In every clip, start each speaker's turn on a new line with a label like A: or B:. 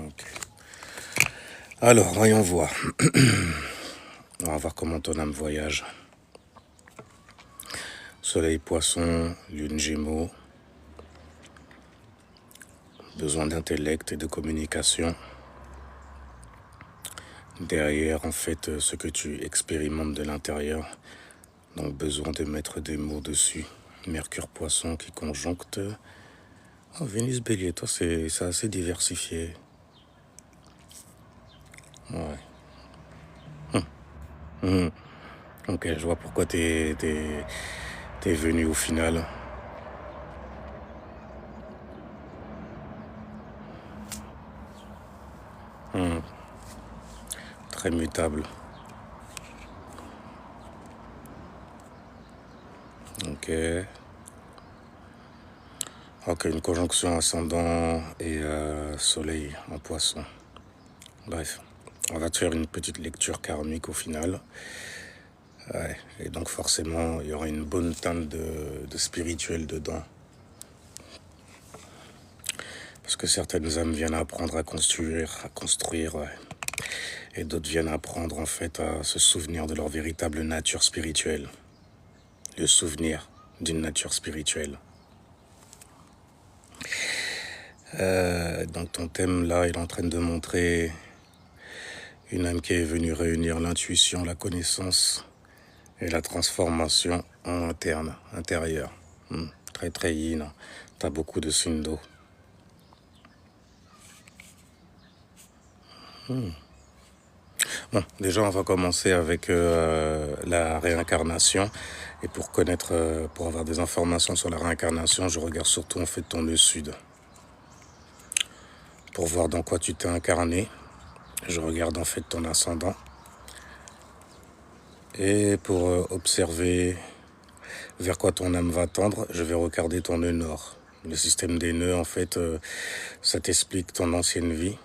A: Ok. Alors, voyons voir. On va voir comment ton âme voyage. Soleil poisson, lune gémeaux. Besoin d'intellect et de communication. Derrière, en fait, ce que tu expérimentes de l'intérieur. Donc, besoin de mettre des mots dessus. Mercure poisson qui conjoncte. Oh, Vénus bélier, toi, c'est assez diversifié. Ouais. Mhm. Ok, je vois pourquoi t'es venu au final. Très mutable. Ok. Ok, une conjonction ascendant et soleil en poisson. Bref, on va te faire une petite lecture karmique au final. Ouais, et donc forcément, il y aura une bonne teinte de spirituel dedans. Parce que certaines âmes viennent apprendre à construire, ouais. Et d'autres viennent apprendre en fait à se souvenir de leur véritable nature spirituelle. Le souvenir d'une nature spirituelle. Donc ton thème là, il est en train de montrer une âme qui est venue réunir l'intuition, la connaissance et la transformation en intérieur. Très très yin. T'as beaucoup de signes d'eau. Bon, déjà on va commencer avec la réincarnation. Et pour connaître, pour avoir des informations sur la réincarnation, je regarde surtout en fait ton nœud sud. Pour voir dans quoi tu t'es incarné, je regarde en fait ton ascendant. Et pour observer vers quoi ton âme va tendre, je vais regarder ton nœud nord. Le système des nœuds, en fait, ça t'explique ton ancienne vie,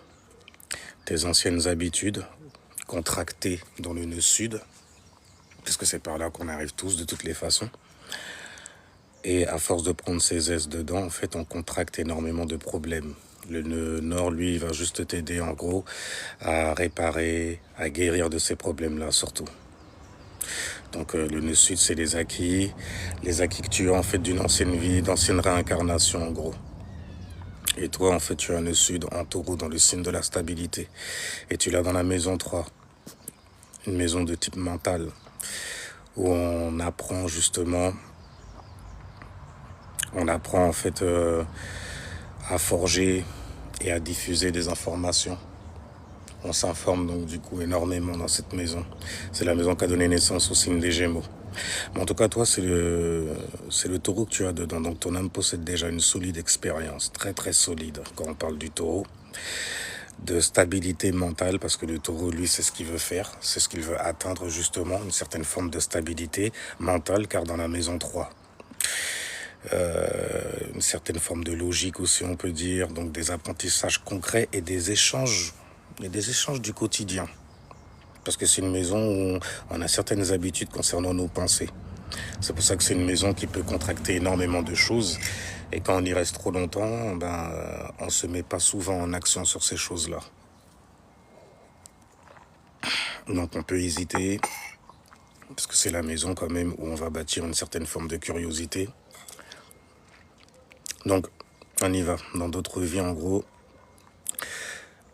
A: tes anciennes habitudes, contractées dans le nœud sud, parce que c'est par là qu'on arrive tous de toutes les façons. Et à force de prendre ses aises dedans, en fait, on contracte énormément de problèmes. Le nœud nord, lui, va juste t'aider, en gros, à réparer, à guérir de ces problèmes-là, surtout. Donc le nœud sud, c'est les acquis que tu as en fait d'une ancienne vie, d'ancienne réincarnation en gros. Et toi, en fait, tu as un nœud sud en taureau dans le signe de la stabilité. Et tu l'as dans la maison 3, une maison de type mental, où on apprend justement, en fait à forger et à diffuser des informations. On s'informe donc du coup énormément dans cette maison. C'est la maison qui a donné naissance au signe des Gémeaux. Mais en tout cas, toi, c'est le taureau que tu as dedans. Donc ton âme possède déjà une solide expérience, très très solide quand on parle du taureau. De stabilité mentale, parce que le taureau, lui, c'est ce qu'il veut faire. C'est ce qu'il veut atteindre justement, une certaine forme de stabilité mentale, car dans la maison 3, une certaine forme de logique aussi, on peut dire, donc des apprentissages concrets et des échanges du quotidien. Parce que c'est une maison où on a certaines habitudes concernant nos pensées. C'est pour ça que c'est une maison qui peut contracter énormément de choses. Et quand on y reste trop longtemps, on ne se met pas souvent en action sur ces choses-là. Donc on peut hésiter, parce que c'est la maison quand même où on va bâtir une certaine forme de curiosité. Donc on y va. Dans d'autres vies, en gros,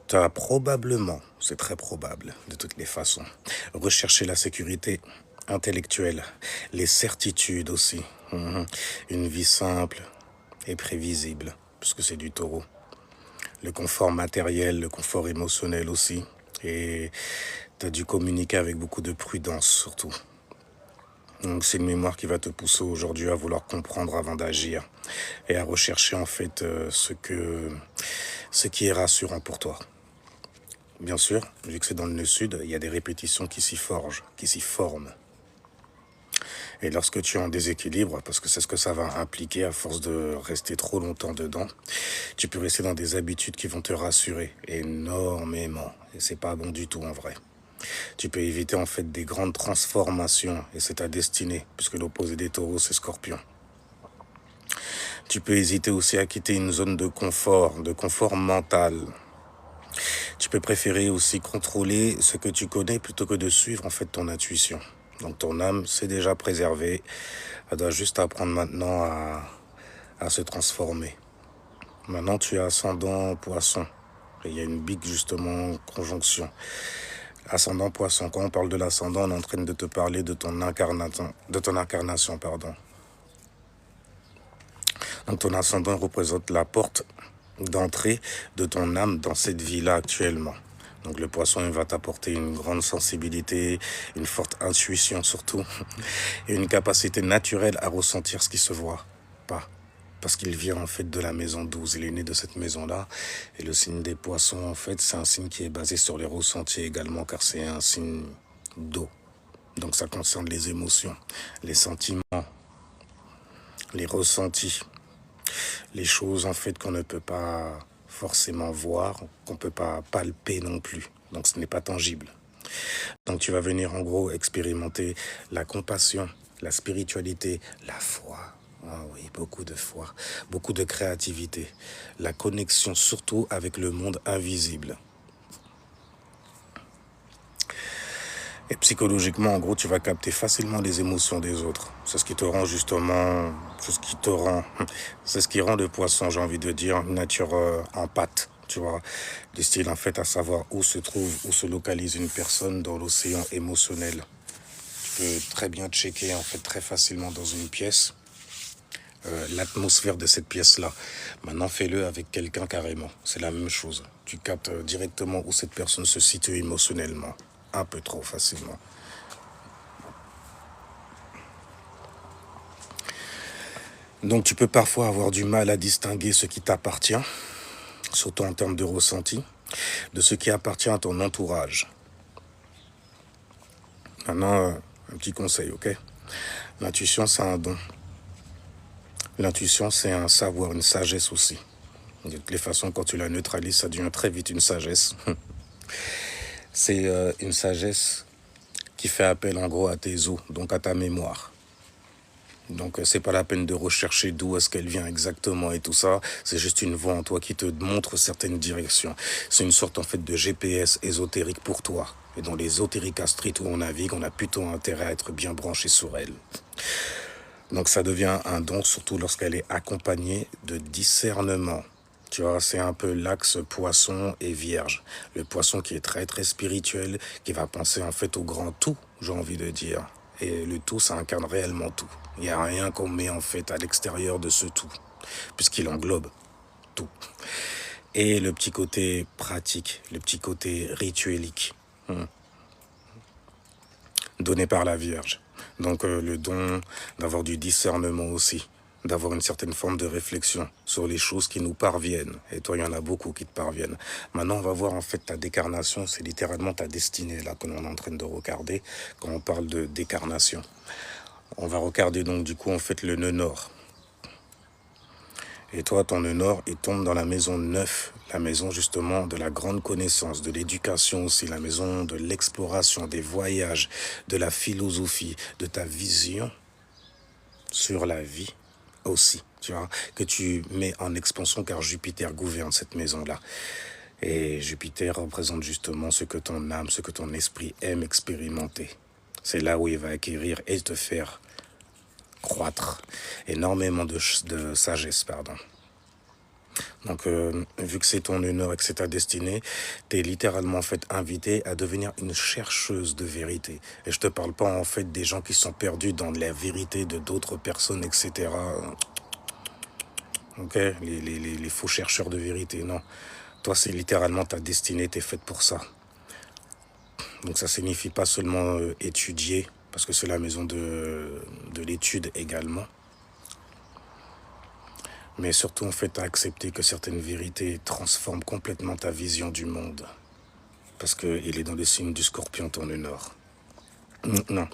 A: tu as probablement, c'est très probable de toutes les façons, recherché la sécurité intellectuelle, les certitudes aussi. Une vie simple et prévisible, puisque c'est du taureau. Le confort matériel, le confort émotionnel aussi. Et tu as dû communiquer avec beaucoup de prudence surtout. Donc c'est une mémoire qui va te pousser aujourd'hui à vouloir comprendre avant d'agir et à rechercher en fait ce qui est rassurant pour toi. Bien sûr, vu que c'est dans le nœud sud, il y a des répétitions qui s'y forgent, qui s'y forment. Et lorsque tu es en déséquilibre, parce que c'est ce que ça va impliquer à force de rester trop longtemps dedans, tu peux rester dans des habitudes qui vont te rassurer énormément. Et c'est pas bon du tout en vrai. Tu peux éviter en fait des grandes transformations et c'est ta destinée, puisque l'opposé des taureaux c'est Scorpion. Tu peux hésiter aussi à quitter une zone de confort mental. Tu peux préférer aussi contrôler ce que tu connais plutôt que de suivre en fait ton intuition. Donc ton âme, c'est déjà préservée. Elle doit juste apprendre maintenant à se transformer. Maintenant, tu es ascendant poisson. Et il y a une big, justement, conjonction. Ascendant poisson. Quand on parle de l'ascendant, on est en train de te parler de ton incarnation, pardon. Donc ton ascendant représente la porte d'entrée de ton âme dans cette vie-là actuellement. Donc le poisson, il va t'apporter une grande sensibilité, une forte intuition surtout, et une capacité naturelle à ressentir ce qui se voit pas. Parce qu'il vient en fait de la maison 12, il est né de cette maison-là. Et le signe des poissons, en fait, c'est un signe qui est basé sur les ressentis également, car c'est un signe d'eau. Donc ça concerne les émotions, les sentiments, les ressentis, les choses en fait qu'on ne peut pas forcément voir, qu'on ne peut pas palper non plus. Donc ce n'est pas tangible. Donc tu vas venir en gros expérimenter la compassion, la spiritualité, la foi. Ah oui, beaucoup de foi, beaucoup de créativité, la connexion surtout avec le monde invisible. Et psychologiquement, en gros, tu vas capter facilement les émotions des autres. C'est ce qui te rend justement, c'est ce qui rend le poisson, j'ai envie de dire, une nature en pâte, tu vois, du style en fait à savoir où se localise une personne dans l'océan émotionnel. Tu peux très bien checker en fait très facilement dans une pièce l'atmosphère de cette pièce-là. Maintenant, fais-le avec quelqu'un carrément. C'est la même chose. Tu captes directement où cette personne se situe émotionnellement. Un peu trop facilement. Donc, tu peux parfois avoir du mal à distinguer ce qui t'appartient, surtout en termes de ressenti, de ce qui appartient à ton entourage. Maintenant, un petit conseil, ok? L'intuition, c'est un don. L'intuition, c'est un savoir, une sagesse aussi. De toutes les façons, quand tu la neutralises, ça devient très vite une sagesse. C'est une sagesse qui fait appel en gros à tes os, donc à ta mémoire. Donc c'est pas la peine de rechercher d'où est-ce qu'elle vient exactement et tout ça. C'est juste une voix en toi qui te montre certaines directions. C'est une sorte en fait de GPS ésotérique pour toi. Et dans l'ésotérique street où on navigue, on a plutôt intérêt à être bien branché sur elle. Donc ça devient un don, surtout lorsqu'elle est accompagnée de discernement. Tu vois, c'est un peu l'axe poisson et vierge. Le poisson qui est très très spirituel, qui va penser en fait au grand tout, j'ai envie de dire. Et le tout, ça incarne réellement tout. Il n'y a rien qu'on met en fait à l'extérieur de ce tout, puisqu'il englobe tout. Et le petit côté pratique, le petit côté rituelique, donné par la Vierge. Donc le don d'avoir du discernement aussi, d'avoir une certaine forme de réflexion sur les choses qui nous parviennent. Et toi, il y en a beaucoup qui te parviennent. Maintenant, on va voir en fait ta décarnation, c'est littéralement ta destinée là que l'on est en train de regarder quand on parle de décarnation. On va regarder donc du coup en fait le nœud nord. Et toi, ton nœud nord, il tombe dans la maison 9, la maison justement de la grande connaissance, de l'éducation aussi, la maison de l'exploration, des voyages, de la philosophie, de ta vision sur la vie aussi, tu vois, que tu mets en expansion car Jupiter gouverne cette maison-là. Et Jupiter représente justement ce que ton âme, ce que ton esprit aime expérimenter. C'est là où il va acquérir et te faire croître énormément de sagesse, pardon. Donc, vu que c'est ton honneur et que c'est ta destinée, tu es littéralement en fait invité à devenir une chercheuse de vérité. Et je te parle pas en fait des gens qui sont perdus dans la vérité de d'autres personnes, etc. Ok, les faux chercheurs de vérité, non. Toi, c'est littéralement ta destinée, tu es faite pour ça. Donc ça signifie pas seulement étudier, parce que c'est la maison de l'étude également. Mais surtout, en fait, à accepter que certaines vérités transforment complètement ta vision du monde. Parce qu'il est dans le signe du Scorpion, ton nœud nord. Non.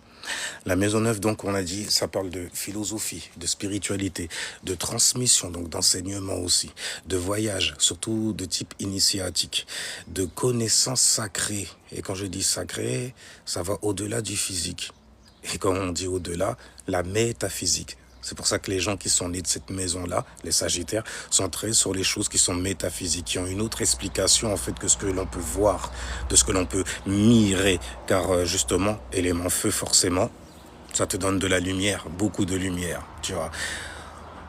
A: La maison 9, donc, on a dit, ça parle de philosophie, de spiritualité, de transmission, donc d'enseignement aussi, de voyage, surtout de type initiatique, de connaissances sacrées. Et quand je dis sacré, ça va au-delà du physique. Et quand on dit au-delà, la métaphysique. C'est pour ça que les gens qui sont nés de cette maison-là, les Sagittaires, sont très sur les choses qui sont métaphysiques, qui ont une autre explication en fait que ce que l'on peut voir, de ce que l'on peut mirer. Car justement, élément feu forcément, ça te donne de la lumière, beaucoup de lumière, tu vois,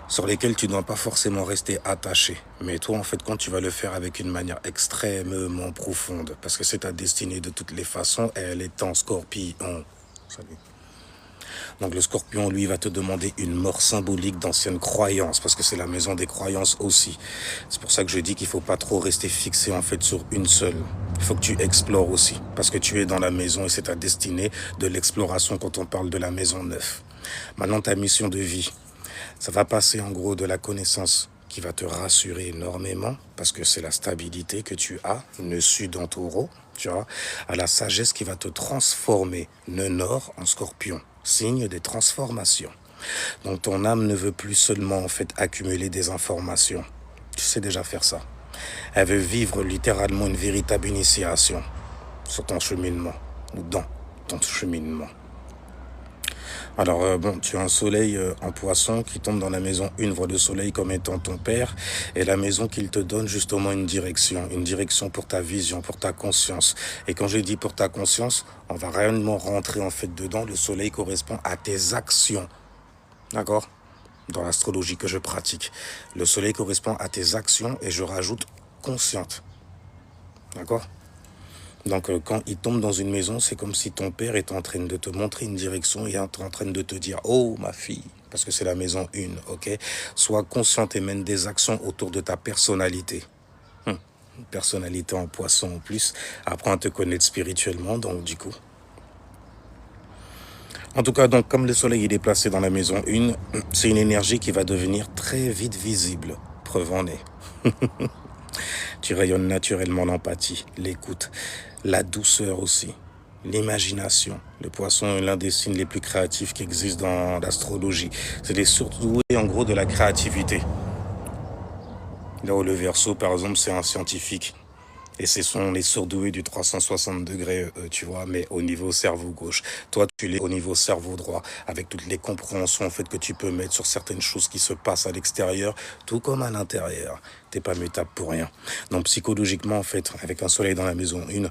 A: sur lesquels tu ne dois pas forcément rester attaché. Mais toi, en fait, quand tu vas le faire avec une manière extrêmement profonde, parce que c'est ta destinée de toutes les façons, elle est en scorpion. Salut. Donc le scorpion, lui, va te demander une mort symbolique d'anciennes croyances, parce que c'est la maison des croyances aussi. C'est pour ça que je dis qu'il ne faut pas trop rester fixé, en fait, sur une seule. Il faut que tu explores aussi, parce que tu es dans la maison et c'est ta destinée de l'exploration quand on parle de la maison 9. Maintenant, ta mission de vie, ça va passer en gros de la connaissance qui va te rassurer énormément, parce que c'est la stabilité que tu as, nœud sud en taureau, tu vois, à la sagesse qui va te transformer, nœud nord en scorpion, signe des transformations. Donc ton âme ne veut plus seulement en fait accumuler des informations, tu sais déjà faire ça. Elle veut vivre littéralement une véritable initiation sur ton cheminement, ou dans ton cheminement. Alors, bon, tu as un soleil en poisson qui tombe dans la maison 1, voit le soleil comme étant ton père, et la maison qu'il te donne justement une direction pour ta vision, pour ta conscience. Et quand je dis pour ta conscience, on va réellement rentrer en fait dedans. Le soleil correspond à tes actions, d'accord? Dans l'astrologie que je pratique. Le soleil correspond à tes actions et je rajoute consciente, d'accord? Donc quand il tombe dans une maison, c'est comme si ton père est en train de te montrer une direction et est en train de te dire « Oh ma fille », parce que c'est la maison 1, ok? Sois consciente et mène des actions autour de ta personnalité. Une personnalité en poisson en plus. Apprends à te connaître spirituellement, donc du coup. En tout cas, donc comme le soleil il est placé dans la maison 1, c'est une énergie qui va devenir très vite visible. Preuve en est. Tu rayonnes naturellement l'empathie, l'écoute, la douceur aussi, l'imagination. Le poisson est l'un des signes les plus créatifs qui existent dans l'astrologie. C'est des surdoués en gros de la créativité. Là où le Verseau, par exemple, c'est un scientifique. Et ce sont les surdoués du 360 degrés, tu vois, mais au niveau cerveau gauche. Toi, tu l'es au niveau cerveau droit, avec toutes les compréhensions en fait que tu peux mettre sur certaines choses qui se passent à l'extérieur, tout comme à l'intérieur. T'es pas mutable pour rien. Donc psychologiquement, en fait, avec un soleil dans la maison 1,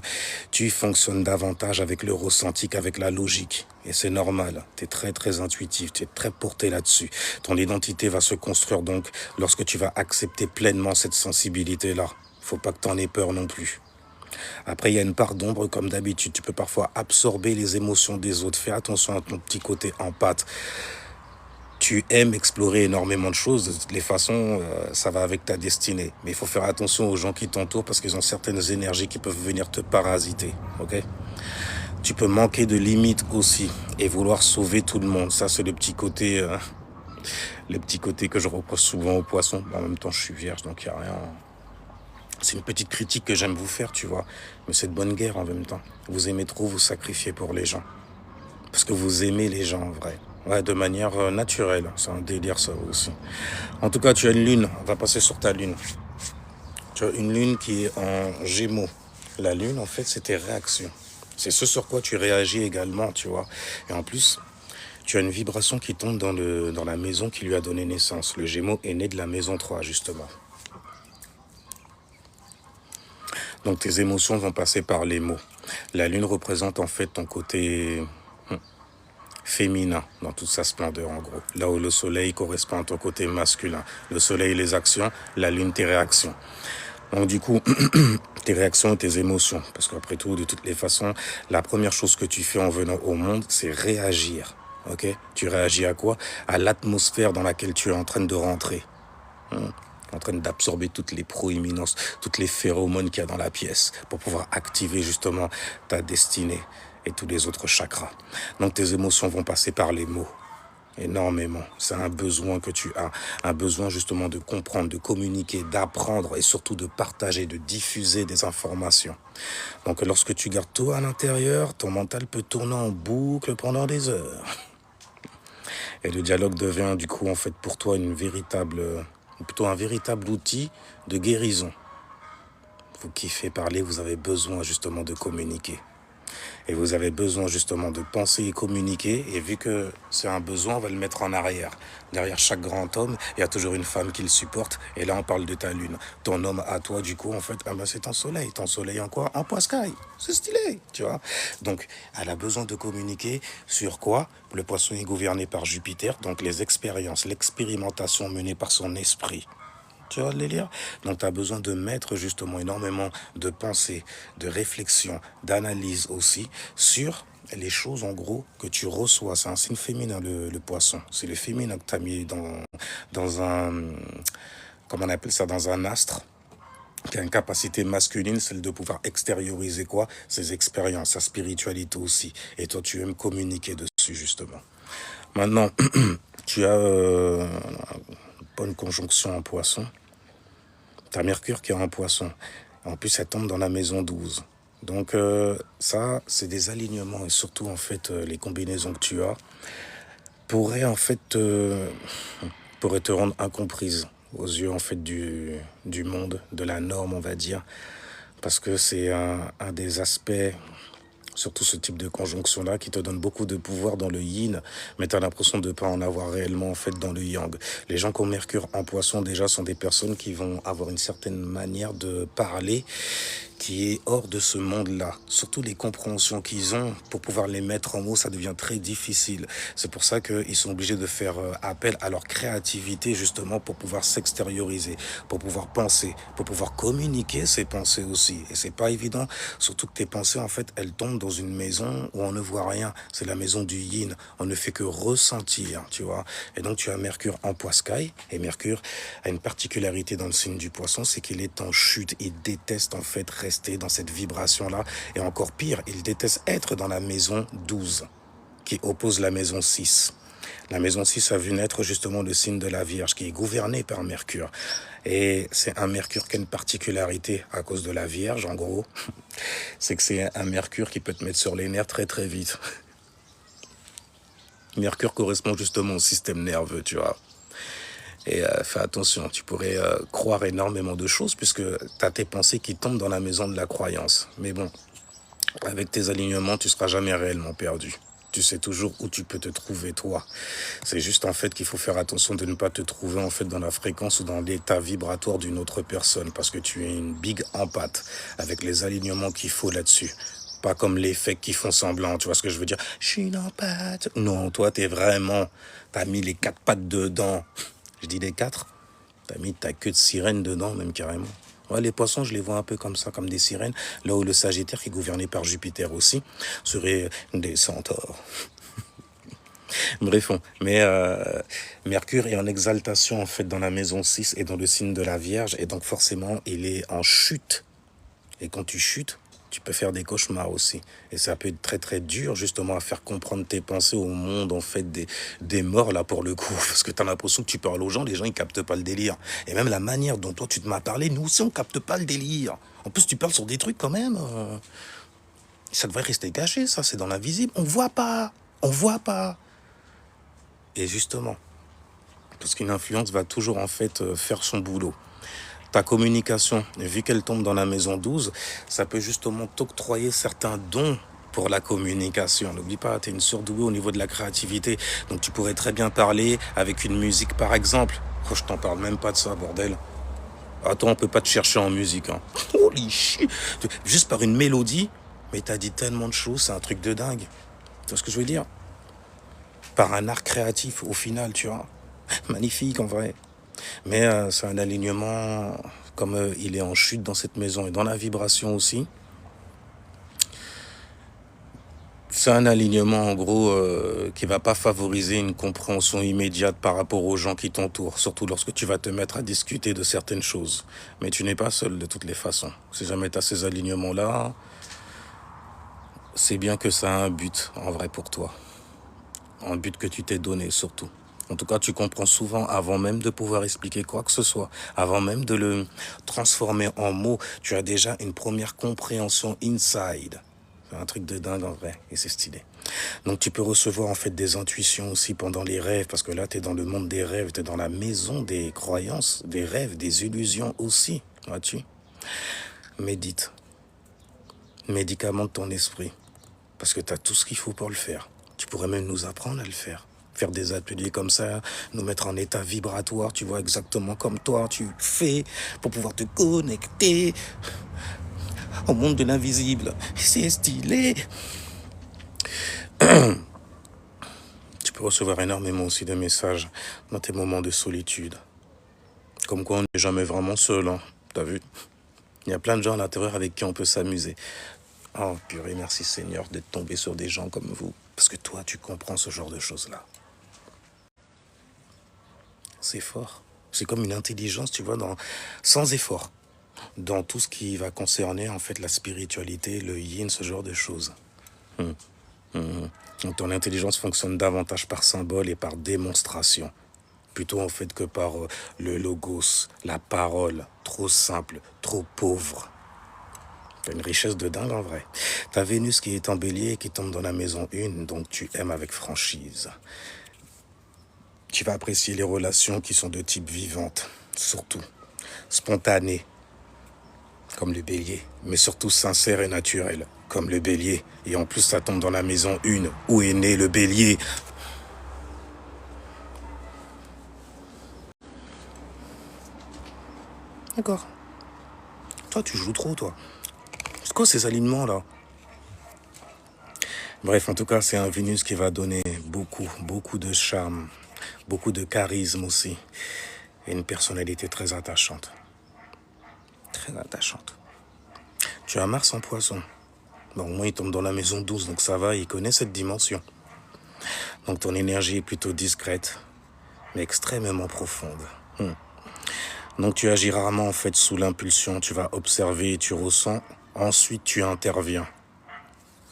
A: tu fonctionnes davantage avec le ressenti qu'avec la logique. Et c'est normal. T'es très très intuitif, t'es très porté là-dessus. Ton identité va se construire donc lorsque tu vas accepter pleinement cette sensibilité-là. Faut pas que t'en aies peur non plus. Après, il y a une part d'ombre comme d'habitude. Tu peux parfois absorber les émotions des autres. Fais attention à ton petit côté empathe. Tu aimes explorer énormément de choses. De toutes les façons, ça va avec ta destinée. Mais il faut faire attention aux gens qui t'entourent parce qu'ils ont certaines énergies qui peuvent venir te parasiter. Ok ? Tu peux manquer de limites aussi et vouloir sauver tout le monde. Ça, c'est le petit côté que je reproche souvent aux poissons. En même temps, je suis vierge, donc il n'y a rien. C'est une petite critique que j'aime vous faire, tu vois. Mais c'est de bonne guerre en même temps. Vous aimez trop vous sacrifier pour les gens. Parce que vous aimez les gens en vrai. Ouais, de manière naturelle. C'est un délire ça aussi. En tout cas, tu as une lune. On va passer sur ta lune. Tu as une lune qui est en Gémeaux. La lune, en fait, c'est tes réactions. C'est ce sur quoi tu réagis également, tu vois. Et en plus, tu as une vibration qui tombe dans la maison qui lui a donné naissance. Le Gémeaux est né de la maison 3, justement. Donc tes émotions vont passer par les mots. La lune représente en fait ton côté féminin dans toute sa splendeur en gros. Là où le soleil correspond à ton côté masculin. Le soleil les actions, la lune tes réactions. Donc du coup, tes réactions et tes émotions. Parce qu'après tout, de toutes les façons, la première chose que tu fais en venant au monde, c'est réagir. Ok ? Tu réagis à quoi ? À l'atmosphère dans laquelle tu es en train de rentrer. En train d'absorber toutes les proéminences, toutes les phéromones qu'il y a dans la pièce pour pouvoir activer justement ta destinée et tous les autres chakras. Donc tes émotions vont passer par les mots, énormément. C'est un besoin que tu as, un besoin justement de comprendre, de communiquer, d'apprendre et surtout de partager, de diffuser des informations. Donc lorsque tu gardes tout à l'intérieur, ton mental peut tourner en boucle pendant des heures. Et le dialogue devient du coup en fait pour toi plutôt un véritable outil de guérison. Vous kiffez parler, vous avez besoin justement de communiquer. Et vous avez besoin justement de penser et communiquer. Et vu que c'est un besoin, on va le mettre en arrière. Derrière chaque grand homme, il y a toujours une femme qui le supporte. Et là, on parle de ta lune. Ton homme à toi, du coup, en fait, ah ben, c'est ton soleil. Ton soleil en quoi? En poiscaille. C'est stylé, tu vois. Donc, elle a besoin de communiquer sur quoi? Le poisson est gouverné par Jupiter. Donc, les expériences, l'expérimentation menée par son esprit. Tu vois le délire? Donc tu as besoin de mettre justement énormément de pensée, de réflexion, d'analyse aussi sur les choses en gros que tu reçois. C'est un signe féminin le poisson. C'est le féminin que tu as mis dans un, comment on appelle ça, dans un astre qui a une capacité masculine, celle de pouvoir extérioriser quoi? Ses expériences, sa spiritualité aussi. Et toi tu aimes communiquer dessus justement. Maintenant, tu as une bonne conjonction en poisson. T'as Mercure qui est en poisson. En plus, elle tombe dans la maison 12. Donc ça, c'est des alignements et surtout en fait les combinaisons que tu as pourraient en fait pourraient te rendre incomprise aux yeux en fait du monde, de la norme on va dire, parce que c'est un des aspects, surtout ce type de conjonction-là, qui te donne beaucoup de pouvoir dans le yin, mais tu as l'impression de ne pas en avoir réellement en fait dans le yang. Les gens qui ont Mercure en poisson déjà sont des personnes qui vont avoir une certaine manière de parler qui est hors de ce monde-là. Surtout les compréhensions qu'ils ont, pour pouvoir les mettre en mots, ça devient très difficile. C'est pour ça qu'ils sont obligés de faire appel à leur créativité, justement, pour pouvoir s'extérioriser, pour pouvoir penser, pour pouvoir communiquer ses pensées aussi. Et c'est pas évident, surtout que tes pensées, en fait, elles tombent dans une maison où on ne voit rien. C'est la maison du yin. On ne fait que ressentir, tu vois. Et donc, tu as Mercure en poiscaille, et Mercure a une particularité dans le signe du poisson, c'est qu'il est en chute. Il déteste, en fait, rester dans cette vibration-là. Et encore pire, il déteste être dans la maison 12, qui oppose la maison 6. La maison 6 a vu naître justement le signe de la Vierge, qui est gouverné par Mercure. Et c'est un Mercure qui a une particularité à cause de la Vierge, en gros. C'est que c'est un Mercure qui peut te mettre sur les nerfs très très vite. Mercure correspond justement au système nerveux, tu vois. Et fais attention, tu pourrais croire énormément de choses puisque tu as tes pensées qui tombent dans la maison de la croyance. Mais bon, avec tes alignements, tu seras jamais réellement perdu. Tu sais toujours où tu peux te trouver, toi. C'est juste en fait qu'il faut faire attention de ne pas te trouver en fait dans la fréquence ou dans l'état vibratoire d'une autre personne parce que tu es une big empathie avec les alignements qu'il faut là-dessus. Pas comme les fakes qui font semblant, tu vois ce que je veux dire? Je suis une empathie. Non, toi, t'as mis les 4 pattes dedans. Je dis les 4. T'as mis ta queue de sirène dedans, même carrément. Ouais, les poissons, je les vois un peu comme ça, comme des sirènes. Là où le Sagittaire, qui est gouverné par Jupiter aussi, serait des centaures. Bref, mais Mercure est en exaltation, en fait, dans la maison 6 et dans le signe de la Vierge. Et donc, forcément, il est en chute. Et quand tu chutes, tu peux faire des cauchemars aussi. Et ça peut être très très dur justement à faire comprendre tes pensées au monde en fait des morts là pour le coup. Parce que tu as l'impression que tu parles aux gens, les gens ils captent pas le délire. Et même la manière dont toi tu te m'as parlé, nous aussi on capte pas le délire. En plus tu parles sur des trucs quand même. Ça devrait rester caché, ça c'est dans l'invisible. On voit pas. On voit pas. Et justement, parce qu'une influence va toujours en fait faire son boulot. Ta communication, vu qu'elle tombe dans la maison 12, ça peut justement t'octroyer certains dons pour la communication. N'oublie pas, tu es une surdouée au niveau de la créativité. Donc tu pourrais très bien parler avec une musique par exemple. Oh, je t'en parle même pas de ça, bordel. Attends, on peut pas te chercher en musique. Hein. Holy shit. Juste par une mélodie, mais t'as dit tellement de choses, c'est un truc de dingue. Tu vois ce que je veux dire? Par un art créatif au final, tu vois. Magnifique en vrai. Mais c'est un alignement, comme il est en chute dans cette maison et dans la vibration aussi. C'est un alignement en gros qui va pas favoriser une compréhension immédiate par rapport aux gens qui t'entourent, surtout lorsque tu vas te mettre à discuter de certaines choses. Mais tu n'es pas seul de toutes les façons. Si jamais tu as ces alignements-là, c'est bien que ça a un but en vrai pour toi. Un but que tu t'es donné surtout. En tout cas, tu comprends souvent avant même de pouvoir expliquer quoi que ce soit, avant même de le transformer en mots, tu as déjà une première compréhension inside. C'est un truc de dingue en vrai, et c'est stylé. Donc tu peux recevoir en fait des intuitions aussi pendant les rêves, parce que là, tu es dans le monde des rêves, tu es dans la maison des croyances, des rêves, des illusions aussi, vois-tu. Médite. Médicamente ton esprit. Parce que tu as tout ce qu'il faut pour le faire. Tu pourrais même nous apprendre à le faire. Faire des ateliers comme ça, nous mettre en état vibratoire, tu vois, exactement comme toi, tu fais pour pouvoir te connecter au monde de l'invisible. C'est stylé. Tu peux recevoir énormément aussi de messages dans tes moments de solitude. Comme quoi on n'est jamais vraiment seul, hein. T'as vu? Il y a plein de gens à l'intérieur avec qui on peut s'amuser. Oh purée, merci Seigneur d'être tombé sur des gens comme vous. Parce que toi, tu comprends ce genre de choses-là. C'est fort. C'est comme une intelligence, tu vois, sans effort. Dans tout ce qui va concerner, en fait, la spiritualité, le yin, ce genre de choses. Donc, ton intelligence fonctionne davantage par symbole et par démonstration. Plutôt, en fait, que par le logos, la parole, trop simple, trop pauvre. T'as une richesse de dingue, en vrai. T'as Vénus qui est en bélier et qui tombe dans la maison 1, donc tu aimes avec franchise. Tu vas apprécier les relations qui sont de type vivante, surtout spontanées, comme le bélier, mais surtout sincères et naturelles, comme le bélier. Et en plus, ça tombe dans la maison 1, où est né le bélier. D'accord. Toi, tu joues trop, toi. C'est quoi ces alignements-là? Bref, en tout cas, c'est un Vénus qui va donner beaucoup de charme, beaucoup de charisme aussi, et une personnalité très attachante. Très attachante. Tu as Mars en poisson. Bon, au moins, il tombe dans la maison 12, donc ça va, il connaît cette dimension. Donc ton énergie est plutôt discrète, mais extrêmement profonde. Donc tu agis rarement en fait sous l'impulsion, tu vas observer, tu ressens, ensuite tu interviens.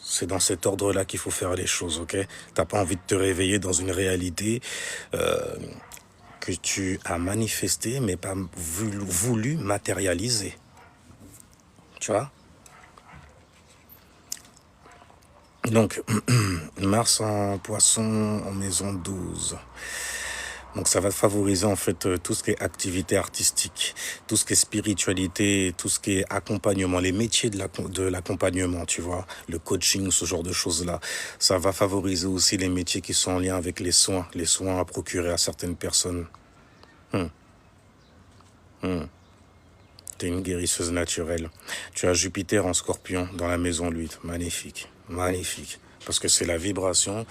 A: C'est dans cet ordre-là qu'il faut faire les choses, ok? T'as pas envie de te réveiller dans une réalité que tu as manifestée, mais pas voulu matérialiser. Tu vois? Donc, Mars en poisson en maison 12. Donc ça va favoriser en fait tout ce qui est activité artistique, tout ce qui est spiritualité, tout ce qui est accompagnement, les métiers de l'accompagnement, tu vois, le coaching, ce genre de choses-là. Ça va favoriser aussi les métiers qui sont en lien avec les soins à procurer à certaines personnes. T'es une guérisseuse naturelle. Tu as Jupiter en Scorpion dans la maison 8. Magnifique, magnifique. Parce que c'est la vibration.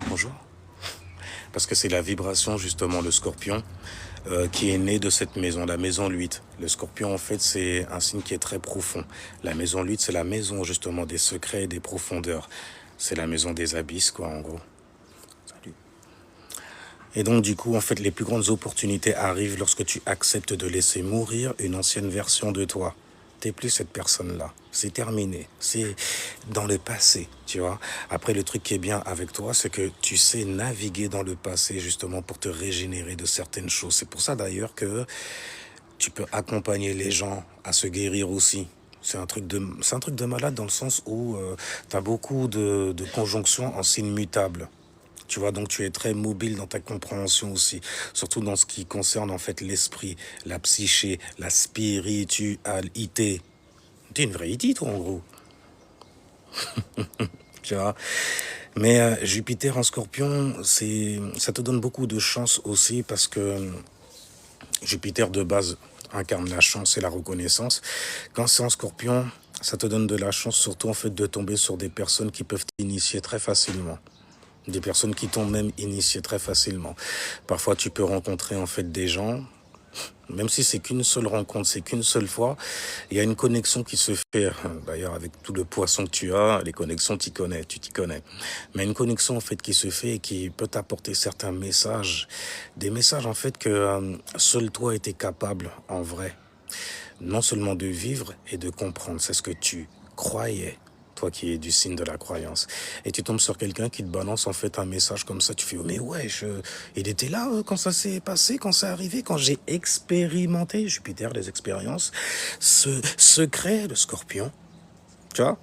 A: Bonjour. Parce que c'est la vibration, justement, le Scorpion, qui est né de cette maison, la maison 8. Le Scorpion, en fait, c'est un signe qui est très profond. La maison 8, c'est la maison, justement, des secrets et des profondeurs. C'est la maison des abysses, quoi, en gros. Salut. Et donc, du coup, en fait, les plus grandes opportunités arrivent lorsque tu acceptes de laisser mourir une ancienne version de toi. T'es plus cette personne-là. C'est terminé. C'est dans le passé, tu vois. Après, le truc qui est bien avec toi, c'est que tu sais naviguer dans le passé, justement, pour te régénérer de certaines choses. C'est pour ça, d'ailleurs, que tu peux accompagner les gens à se guérir aussi. C'est un truc de malade dans le sens où tu as beaucoup de conjonctions en signes mutables. Tu vois, donc tu es très mobile dans ta compréhension aussi, surtout dans ce qui concerne en fait l'esprit, la psyché, la spiritualité. T'es une vraie idiot, toi, en gros. Tu vois. Mais Jupiter en Scorpion, ça te donne beaucoup de chance aussi parce que Jupiter de base incarne la chance et la reconnaissance. Quand c'est en Scorpion, ça te donne de la chance surtout en fait de tomber sur des personnes qui peuvent t'initier très facilement. Des personnes qui t'ont même initié très facilement. Parfois, tu peux rencontrer en fait des gens, même si c'est qu'une seule rencontre, c'est qu'une seule fois, il y a une connexion qui se fait. D'ailleurs, avec tout le poisson que tu as, les connexions, tu t'y connais. Mais une connexion en fait qui se fait et qui peut t'apporter certains messages, des messages en fait que seul toi étais capable en vrai, non seulement de vivre et de comprendre. C'est ce que tu croyais. Toi qui es du signe de la croyance. Et tu tombes sur quelqu'un qui te balance en fait un message comme ça. Tu fais, oh, mais ouais, il était là quand ça s'est passé, quand c'est arrivé, quand j'ai expérimenté, Jupiter, les expériences, ce secret, le Scorpion. Tu vois?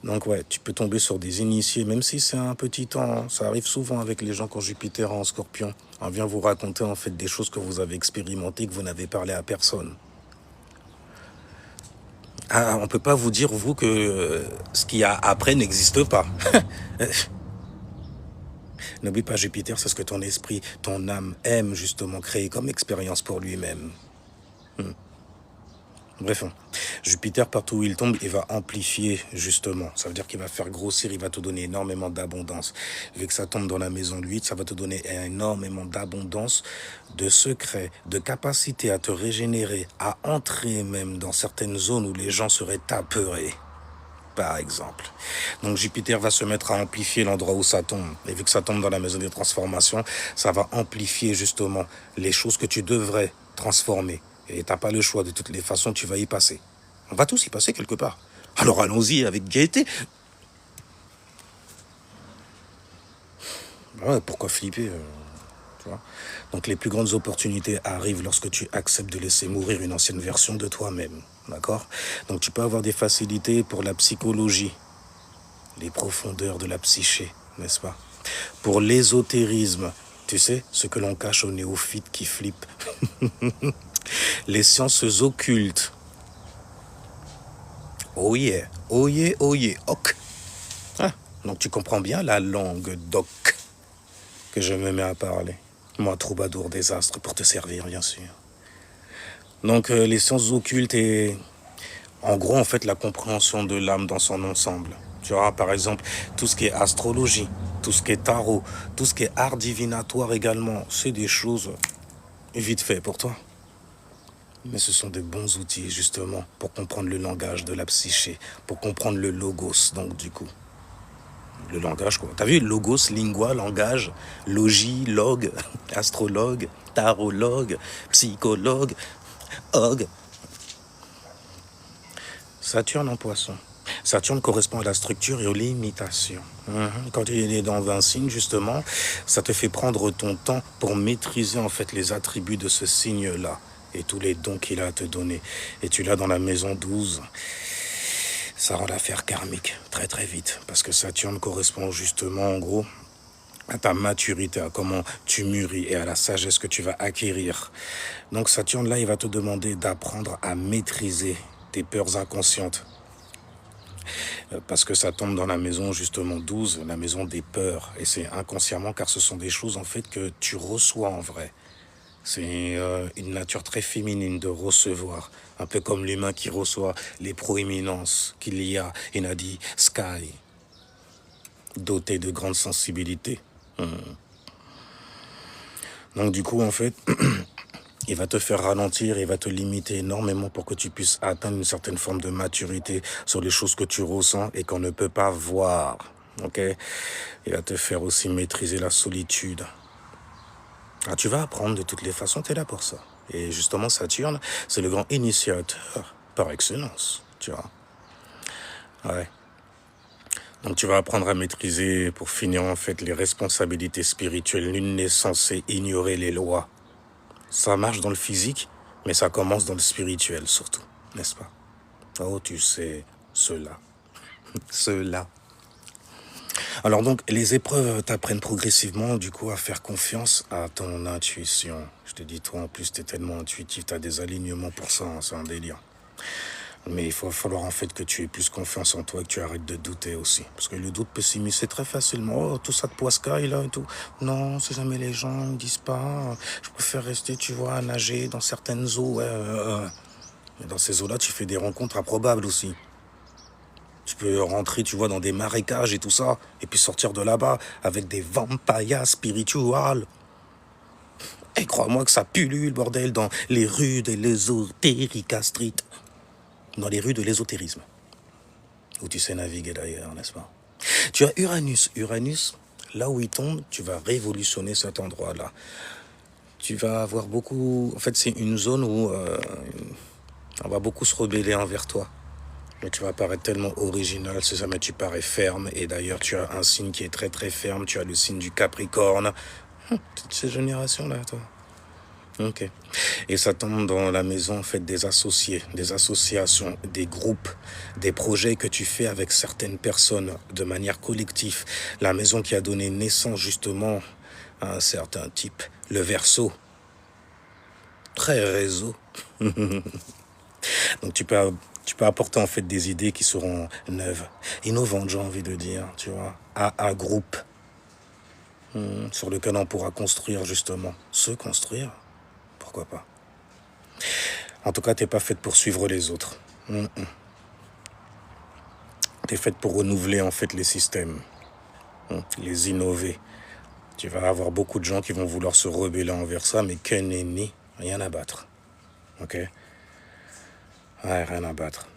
A: Donc ouais, tu peux tomber sur des initiés, même si c'est un petit temps. Hein. Ça arrive souvent avec les gens quand Jupiter est en Scorpion. On vient vous raconter en fait des choses que vous avez expérimentées, que vous n'avez parlé à personne. Ah, on peut pas vous dire, vous, que ce qu'il y a après n'existe pas. N'oublie pas, Jupiter, c'est ce que ton esprit, ton âme aime justement créer comme expérience pour lui-même. Bref, Jupiter, partout où il tombe, il va amplifier justement. Ça veut dire qu'il va faire grossir, il va te donner énormément d'abondance. Vu que ça tombe dans la maison 8, ça va te donner énormément d'abondance, de secrets, de capacité à te régénérer, à entrer même dans certaines zones où les gens seraient apeurés, par exemple. Donc Jupiter va se mettre à amplifier l'endroit où ça tombe. Et vu que ça tombe dans la maison des transformations, ça va amplifier justement les choses que tu devrais transformer. Et t'as pas le choix, de toutes les façons, tu vas y passer. On va tous y passer quelque part. Alors allons-y avec gaieté. Ouais, pourquoi flipper tu vois. Donc les plus grandes opportunités arrivent lorsque tu acceptes de laisser mourir une ancienne version de toi-même. D'accord? Donc tu peux avoir des facilités pour la psychologie, les profondeurs de la psyché, n'est-ce pas? Pour l'ésotérisme, tu sais, ce que l'on cache aux néophytes qui flippent. Les sciences occultes. Oh yeah, oh yeah, oh yeah, ok. Ah, donc tu comprends bien la langue doc que je me mets à parler. Moi, troubadour des astres, pour te servir, bien sûr. Donc les sciences occultes et en gros, en fait, la compréhension de l'âme dans son ensemble. Tu vois, par exemple, tout ce qui est astrologie, tout ce qui est tarot, tout ce qui est art divinatoire également, c'est des choses vite fait pour toi. Mais ce sont des bons outils, justement, pour comprendre le langage de la psyché, pour comprendre le logos, donc, du coup. Le langage, quoi. T'as vu, logos, lingua, langage, logie, log, astrologue, tarologue, psychologue, og. Saturne en poisson. Saturne correspond à la structure et aux limitations. Quand il est dans un signe, justement, ça te fait prendre ton temps pour maîtriser en fait les attributs de ce signe-là et tous les dons qu'il a à te donner. Et tu l'as dans la maison 12. Ça rend l'affaire karmique très très vite parce que Saturne correspond justement en gros à ta maturité, à comment tu mûris et à la sagesse que tu vas acquérir. Donc Saturne là, il va te demander d'apprendre à maîtriser tes peurs inconscientes. Parce que ça tombe dans la maison justement 12, la maison des peurs. Et c'est inconsciemment car ce sont des choses en fait que tu reçois en vrai. C'est une nature très féminine de recevoir. Un peu comme l'humain qui reçoit les proéminences qu'il y a. Il a dit Sky, doté de grande sensibilité. Donc du coup en fait, il va te faire ralentir, il va te limiter énormément pour que tu puisses atteindre une certaine forme de maturité sur les choses que tu ressens et qu'on ne peut pas voir. Ok? Il va te faire aussi maîtriser la solitude. Ah, tu vas apprendre de toutes les façons, tu es là pour ça. Et justement, Saturne, c'est le grand initiateur par excellence, tu vois. Ouais. Donc tu vas apprendre à maîtriser, pour finir en fait, les responsabilités spirituelles. Nul n'est censé ignorer les lois. Ça marche dans le physique, mais ça commence dans le spirituel surtout, n'est-ce pas? Oh, tu sais, cela. Cela. Alors donc, les épreuves t'apprennent progressivement, du coup, à faire confiance à ton intuition. Je te dis, toi, en plus, t'es tellement intuitif, t'as des alignements pour ça, hein, c'est un délire. Mais il va falloir en fait que tu aies plus confiance en toi et que tu arrêtes de douter aussi. Parce que le doute peut s'immiscer très facilement. Oh, tout ça de poiscaille là et tout. Non, c'est jamais les gens ne disent pas. Je préfère rester, tu vois, à nager dans certaines eaux. Ouais, Mais dans ces eaux-là, tu fais des rencontres improbables aussi. Tu peux rentrer, tu vois, dans des marécages et tout ça. Et puis sortir de là-bas avec des vampires spirituels. Et crois-moi que ça pullule, bordel, dans les rues de l'ésotérica street. Dans les rues de l'ésotérisme. Où tu sais naviguer d'ailleurs, n'est-ce pas? Tu as Uranus. Uranus, là où il tombe, tu vas révolutionner cet endroit-là. Tu vas avoir beaucoup... En fait, c'est une zone où on va beaucoup se rebeller envers toi. Mais tu vas paraître tellement original, si jamais tu parais ferme. Et d'ailleurs, tu as un signe qui est très très ferme. Tu as le signe du Capricorne. Toute cette génération-là, toi. Ok. Et ça tombe dans la maison en fait des associés, des associations, des groupes, des projets que tu fais avec certaines personnes de manière collective. La maison qui a donné naissance justement à un certain type, le Verseau. Très réseau. Donc tu peux apporter en fait des idées qui seront neuves, innovantes, j'ai envie de dire, tu vois, à un groupe sur lequel on pourra construire justement. Se construire, pourquoi pas. En tout cas, t'es pas faite pour suivre les autres. T'es faite pour renouveler en fait les systèmes, les innover. Tu vas avoir beaucoup de gens qui vont vouloir se rebeller envers ça, mais que nenni, rien à battre. Ok? Ouais, rien à battre.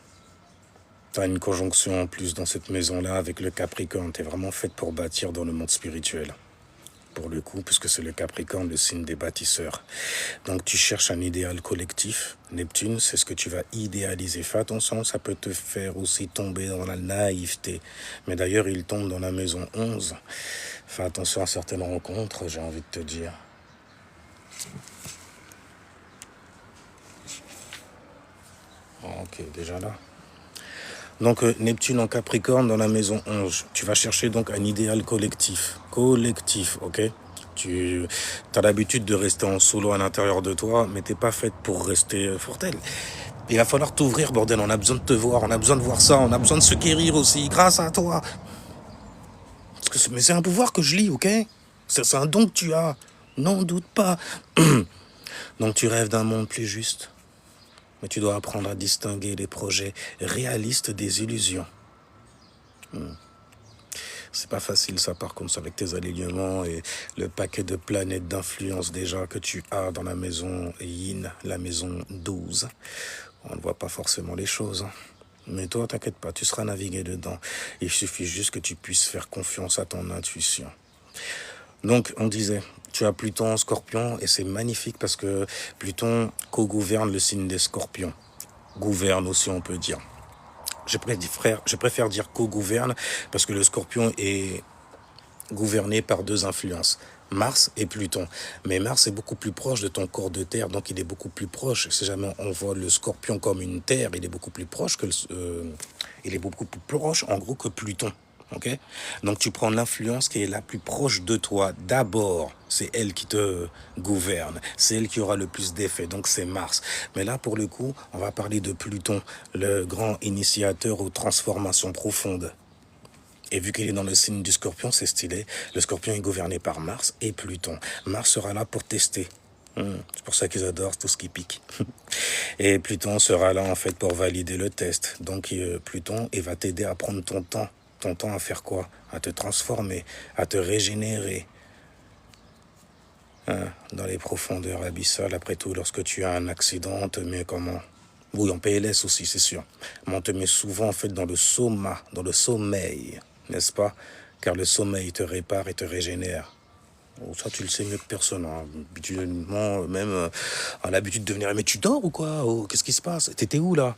A: T'as une conjonction en plus dans cette maison-là avec le Capricorne. T'es vraiment faite pour bâtir dans le monde spirituel. Pour le coup, puisque c'est le Capricorne, le signe des bâtisseurs. Donc tu cherches un idéal collectif. Neptune, c'est ce que tu vas idéaliser. Fais attention, ça peut te faire aussi tomber dans la naïveté. Mais d'ailleurs, il tombe dans la maison 11. Fais attention à certaines rencontres, j'ai envie de te dire. Ok, déjà là. Donc Neptune en Capricorne dans la maison 11. Tu vas chercher donc un idéal collectif. Collectif, ok? Tu as l'habitude de rester en solo à l'intérieur de toi, mais t'es pas faite pour rester fortelle. Il va falloir t'ouvrir, bordel. On a besoin de te voir, on a besoin de voir ça, on a besoin de se guérir aussi, grâce à toi. Mais c'est un pouvoir que je lis, ok? C'est un don que tu as. N'en doute pas. Donc tu rêves d'un monde plus juste. Mais tu dois apprendre à distinguer les projets réalistes des illusions. C'est pas facile ça par contre, avec tes alignements et le paquet de planètes d'influence déjà que tu as dans la maison Yin, la maison 12. On ne voit pas forcément les choses. Mais toi, t'inquiète pas, tu seras navigué dedans. Il suffit juste que tu puisses faire confiance à ton intuition. Donc, on disait, tu as Pluton en Scorpion et c'est magnifique parce que Pluton co-gouverne le signe des Scorpions. Gouverne aussi, on peut dire. Je préfère dire co-gouverne parce que le Scorpion est gouverné par deux influences, Mars et Pluton. Mais Mars est beaucoup plus proche de ton corps de terre, donc il est beaucoup plus proche. Si jamais on voit le Scorpion comme une terre, il est beaucoup plus proche il est beaucoup plus proche en gros que Pluton. Okay? Donc tu prends l'influence qui est la plus proche de toi. D'abord, c'est elle qui te gouverne. C'est elle qui aura le plus d'effet. Donc c'est Mars. Mais là, pour le coup, on va parler de Pluton, le grand initiateur aux transformations profondes. Et vu qu'il est dans le signe du Scorpion, c'est stylé. Le Scorpion est gouverné par Mars et Pluton. Mars sera là pour tester. C'est pour ça qu'ils adorent tout ce qui pique. Et Pluton sera là en fait pour valider le test. Donc Pluton, il va t'aider à prendre ton temps. Ton temps à faire quoi? À te transformer, à te régénérer. Dans les profondeurs abyssales, après tout, lorsque tu as un accident, on te met comment? Oui, en PLS aussi, c'est sûr. Mais on te met souvent en fait dans le soma, dans le sommeil, n'est-ce pas? Car le sommeil te répare et te régénère. Oh, ça, tu le sais mieux que personne. Hein. Habituellement, même, on a l'habitude de venir. Mais tu dors ou quoi? Oh, qu'est-ce qui se passe? T'étais où là?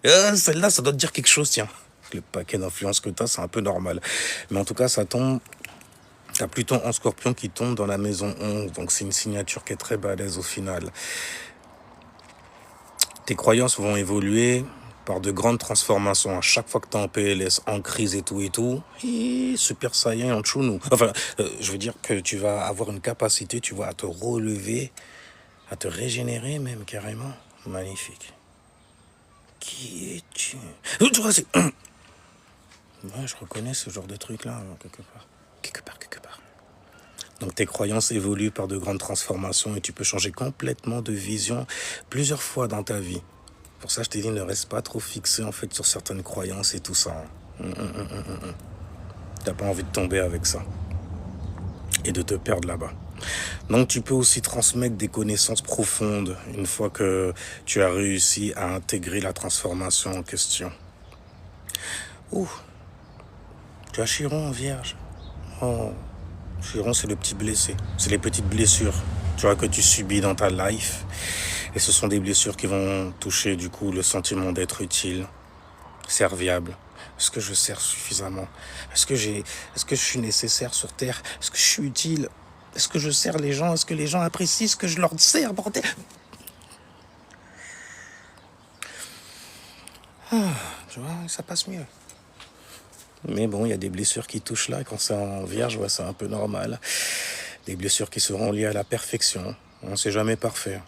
A: Celle-là, ça doit te dire quelque chose, tiens. Le paquet d'influence que tu as, c'est un peu normal. Mais en tout cas, ça tombe. Tu as Pluton en Scorpion qui tombe dans la maison 11. Donc, c'est une signature qui est très balèze au final. Tes croyances vont évoluer par de grandes transformations. À chaque fois que tu es en PLS, en crise et tout, Super Saiyan en Chunou. Enfin, je veux dire que tu vas avoir une capacité, tu vois, à te relever, à te régénérer même carrément. Magnifique. Qui es-tu? Tu vois, c'est... Ouais, je reconnais ce genre de truc-là, quelque part. Quelque part. Donc tes croyances évoluent par de grandes transformations et tu peux changer complètement de vision plusieurs fois dans ta vie. Pour ça, je t'ai dit, ne reste pas trop fixé en fait sur certaines croyances et tout ça. T'as pas envie de tomber avec ça et de te perdre là-bas. Donc tu peux aussi transmettre des connaissances profondes une fois que tu as réussi à intégrer la transformation en question. Ouh. Tu as Chiron, Vierge. Oh, Chiron, c'est le petit blessé. C'est les petites blessures, tu vois, que tu subis dans ta life. Et ce sont des blessures qui vont toucher, du coup, le sentiment d'être utile, serviable. Est-ce que je sers suffisamment? Est-ce que je suis nécessaire sur Terre? Est-ce que je suis utile? Est-ce que je sers les gens? Est-ce que les gens apprécient ce que je leur sers, bordel? Tu vois, ça passe mieux. Mais bon, il y a des blessures qui touchent là. Quand c'est en Vierge, ouais, c'est un peu normal. Des blessures qui seront liées à la perfection. On ne sait jamais parfait.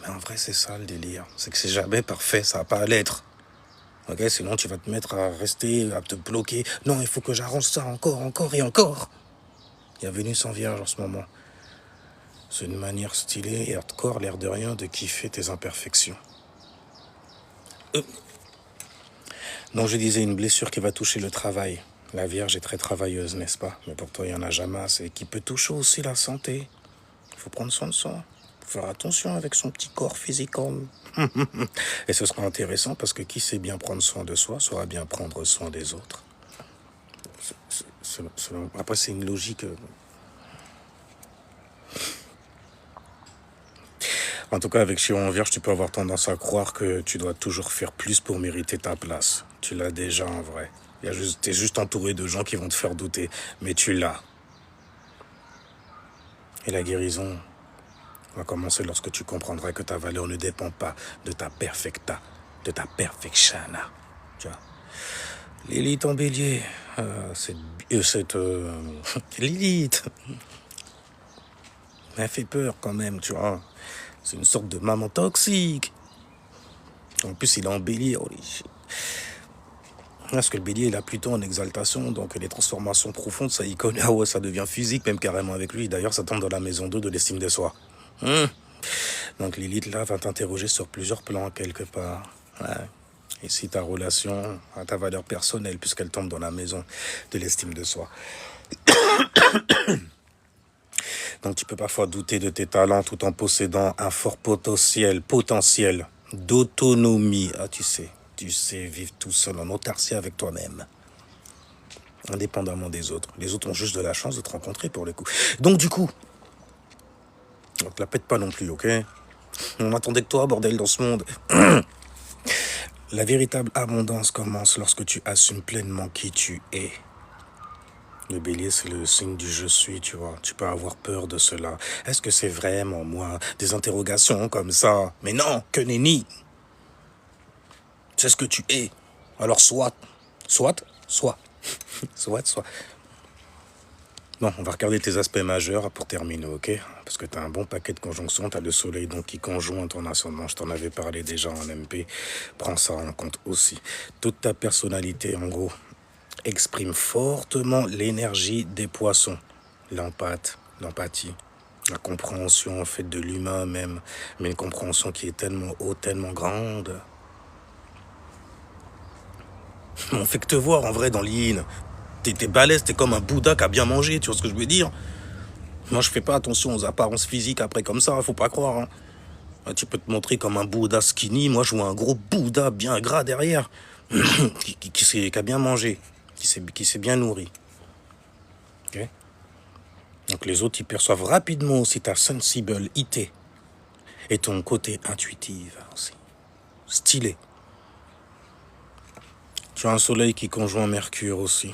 A: Mais en vrai, c'est ça le délire. C'est que c'est jamais parfait, ça n'a pas à l'être. Ok, sinon tu vas te mettre à rester, à te bloquer. Non, il faut que j'arrange ça encore, encore et encore. Il y a Vénus en Vierge en ce moment. C'est une manière stylée et hardcore, l'air de rien, de kiffer tes imperfections. Donc je disais une blessure qui va toucher le travail. La Vierge est très travailleuse, n'est-ce pas? Mais pour toi, il n'y en a jamais assez. Qui peut toucher aussi la santé. Il faut prendre soin de soi. Faut faire attention avec son petit corps physique. Et ce sera intéressant parce que qui sait bien prendre soin de soi saura bien prendre soin des autres. Après, c'est une logique. En tout cas, avec Chiron en Vierge, tu peux avoir tendance à croire que tu dois toujours faire plus pour mériter ta place. Tu l'as déjà en vrai. T'es juste entouré de gens qui vont te faire douter, mais tu l'as. Et la guérison va commencer lorsque tu comprendras que ta valeur ne dépend pas de ta perfecta, de ta perfectiana. Tu vois. Lilith en bélier, cette Lilith, elle fait peur quand même, tu vois. C'est une sorte de maman toxique. En plus, il est en bélier. Parce que le bélier, il a plutôt en exaltation, donc les transformations profondes, ça y connaît. Ah ouais, ça devient physique, même carrément avec lui. D'ailleurs, ça tombe dans la maison 2 de l'estime de soi. Donc Lilith, là, va t'interroger sur plusieurs plans, quelque part. Ouais. Et si ta relation a ta valeur personnelle, puisqu'elle tombe dans la maison de l'estime de soi. Donc tu peux parfois douter de tes talents tout en possédant un fort potentiel d'autonomie. Ah, tu sais vivre tout seul en autarcie avec toi-même, indépendamment des autres. Les autres ont juste de la chance de te rencontrer pour le coup. Donc du coup, on te la pète pas non plus, ok? On attendait que toi, bordel, dans ce monde. La véritable abondance commence lorsque tu assumes pleinement qui tu es. Le bélier, c'est le signe du je suis, tu vois. Tu peux avoir peur de cela. Est-ce que c'est vraiment moi? Des interrogations comme ça. Mais non, que nenni. C'est ce que tu es. Alors soit. Soit. Bon, on va regarder tes aspects majeurs pour terminer, ok? Parce que tu as un bon paquet de conjonctions. Tu as le soleil donc qui conjoint ton ascendant. Je t'en avais parlé déjà en MP. Prends ça en compte aussi. Toute ta personnalité, en gros, exprime fortement l'énergie des poissons. L'empathie, la compréhension en fait de l'humain même. Mais une compréhension qui est tellement haute, tellement grande. On fait que te voir en vrai dans l'yin. T'es balèze, t'es comme un Bouddha qui a bien mangé, tu vois ce que je veux dire? Moi, je fais pas attention aux apparences physiques après comme ça, faut pas croire. Hein. Tu peux te montrer comme un Bouddha skinny, moi je vois un gros Bouddha bien gras derrière, qui a bien mangé, qui s'est bien nourri. Okay. Donc les autres, ils perçoivent rapidement aussi ta sensible IT et ton côté intuitif aussi. Stylé. Tu as un soleil qui conjoint Mercure aussi.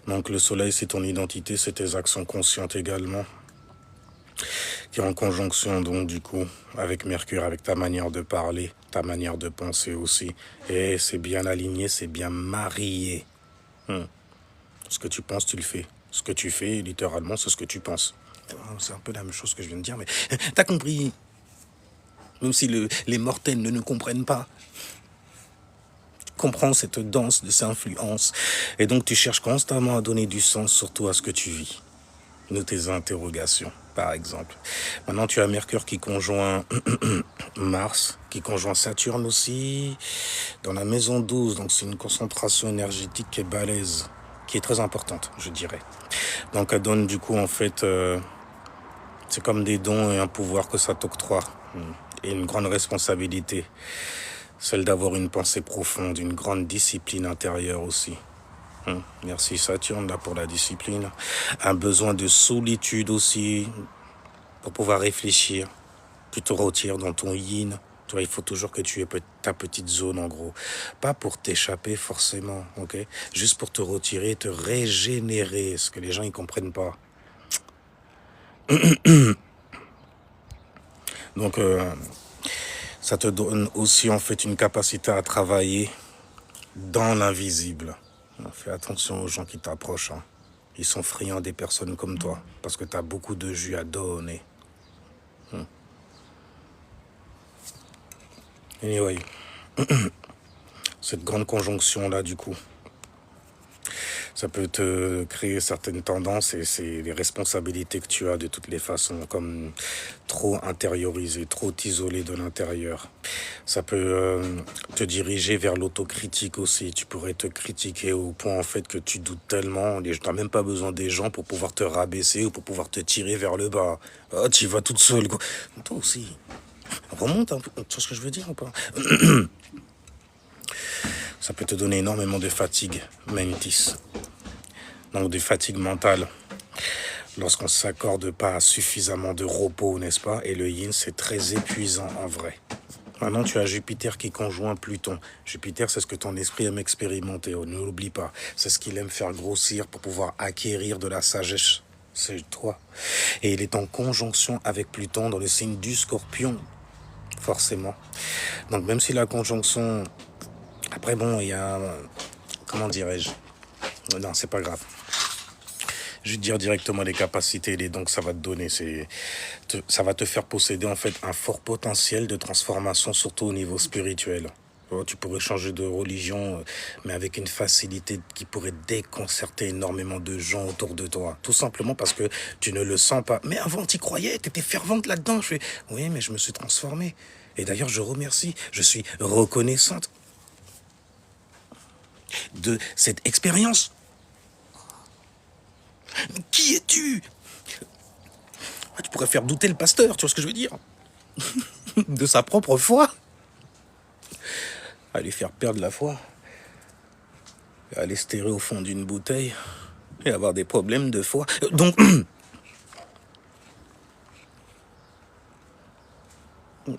A: Donc le soleil, c'est ton identité, c'est tes actions conscientes également. Qui est en conjonction donc du coup avec Mercure, avec ta manière de parler, ta manière de penser aussi. Et c'est bien aligné, c'est bien marié. Ce que tu penses, tu le fais. Ce que tu fais, littéralement, c'est ce que tu penses. C'est un peu la même chose que je viens de dire, mais t'as compris. Même si les mortels ne nous comprennent pas. Comprends cette danse de ces influences. Et donc tu cherches constamment à donner du sens, surtout à ce que tu vis. De tes interrogations, par exemple. Maintenant, tu as Mercure qui conjoint Mars, qui conjoint Saturne aussi, dans la maison 12. Donc c'est une concentration énergétique qui est balèze, qui est très importante, je dirais. Donc elle donne du coup, en fait, c'est comme des dons et un pouvoir que ça t'octroie. Et une grande responsabilité. Celle d'avoir une pensée profonde, une grande discipline intérieure aussi. Merci Saturne là pour la discipline. Un besoin de solitude aussi pour pouvoir réfléchir. Tu te retires dans ton yin. Tu vois, il faut toujours que tu aies ta petite zone en gros. Pas pour t'échapper forcément, ok? Juste pour te retirer, te régénérer. Ce que les gens ils comprennent pas. Donc ça te donne aussi en fait une capacité à travailler dans l'invisible. Fais attention aux gens qui t'approchent. Hein. Ils sont friands des personnes comme toi parce que tu as beaucoup de jus à donner. Anyway, cette grande conjonction-là, du coup, ça peut te créer certaines tendances et c'est les responsabilités que tu as de toutes les façons, comme trop intériorisé, trop isolé de l'intérieur. Ça peut te diriger vers l'autocritique aussi. Tu pourrais te critiquer au point en fait que tu doutes tellement. Tu n'as même pas besoin des gens pour pouvoir te rabaisser ou pour pouvoir te tirer vers le bas. Ah, tu y vas toute seule, quoi. Toi aussi. Remonte un peu. Tu vois ce que je veux dire ou pas? Ça peut te donner énormément de fatigue mentis. Donc des fatigues mentales. Lorsqu'on ne s'accorde pas suffisamment de repos, n'est-ce pas? Et le yin, c'est très épuisant en vrai. Maintenant, tu as Jupiter qui conjoint Pluton. Jupiter, c'est ce que ton esprit aime expérimenter. Ne l'oublie pas. C'est ce qu'il aime faire grossir pour pouvoir acquérir de la sagesse. C'est toi. Et il est en conjonction avec Pluton dans le signe du Scorpion. Forcément. Donc, même si la conjonction... Après, bon, il y a... Comment dirais-je? Non, c'est pas grave. Je vais te dire directement les capacités, les dons que ça va te donner. Ça va te faire posséder en fait un fort potentiel de transformation, surtout au niveau spirituel. Tu pourrais changer de religion, mais avec une facilité qui pourrait déconcerter énormément de gens autour de toi. Tout simplement parce que tu ne le sens pas. Mais avant, tu y croyais, tu étais fervente là-dedans. Je fais, oui, mais je me suis transformée. Et d'ailleurs, je remercie. Je suis reconnaissante de cette expérience. Mais qui es-tu? Tu pourrais faire douter le pasteur, tu vois ce que je veux dire? De sa propre foi. À lui faire perdre la foi. À aller se terrer au fond d'une bouteille. Et avoir des problèmes de foi. Donc,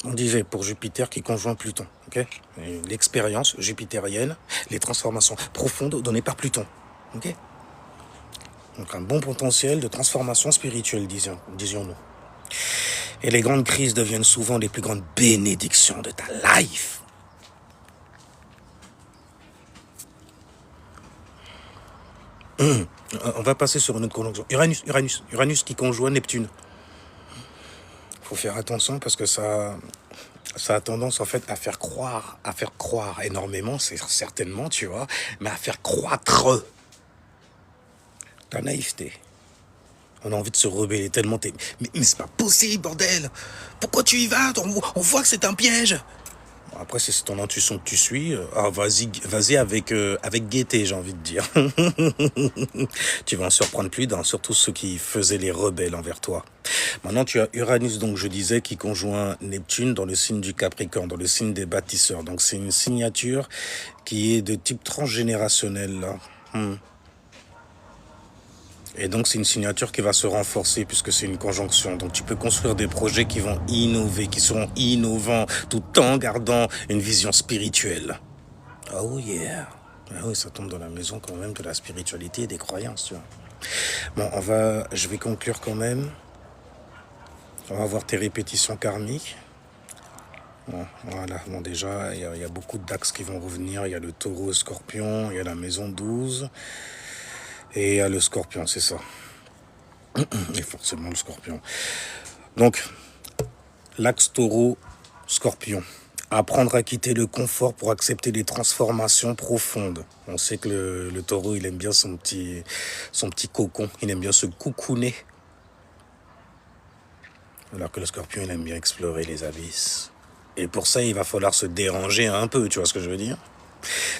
A: on disait pour Jupiter qui conjoint Pluton. Okay, l'expérience jupitérienne, les transformations profondes données par Pluton. Okay, donc un bon potentiel de transformation spirituelle, disions-nous. Et les grandes crises deviennent souvent les plus grandes bénédictions de ta life. On va passer sur une autre conjonction. Uranus qui conjoint Neptune. Faut faire attention parce que ça a tendance en fait à faire croire énormément, c'est certainement, tu vois, mais à faire croître ta naïveté. On a envie de se rebeller tellement mais c'est pas possible, bordel. Pourquoi tu y vas? On voit que c'est un piège. Bon, après, si c'est ton intuition que tu suis, vas-y avec gaieté, j'ai envie de dire. Tu vas en surprendre plus d'un, surtout ceux qui faisaient les rebelles envers toi. Maintenant, tu as Uranus, donc je disais, qui conjoint Neptune dans le signe du Capricorne, dans le signe des bâtisseurs. Donc c'est une signature qui est de type transgénérationnel, là. Et donc, c'est une signature qui va se renforcer puisque c'est une conjonction. Donc, tu peux construire des projets qui vont innover, qui seront innovants, tout en gardant une vision spirituelle. Oh yeah. Ah oui, ça tombe dans la maison quand même de la spiritualité et des croyances, tu vois. Bon, je vais conclure quand même. On va voir tes répétitions karmiques. Bon, voilà. Bon, déjà, il y a beaucoup d'axes qui vont revenir. Il y a le taureau, le scorpion, il y a la maison 12. Et il y a le scorpion, c'est ça. Et forcément le scorpion. Donc, l'axe taureau-scorpion. Apprendre à quitter le confort pour accepter les transformations profondes. On sait que le taureau, il aime bien son petit cocon. Il aime bien se coucouner. Alors que le scorpion, il aime bien explorer les abysses. Et pour ça, il va falloir se déranger un peu, tu vois ce que je veux dire?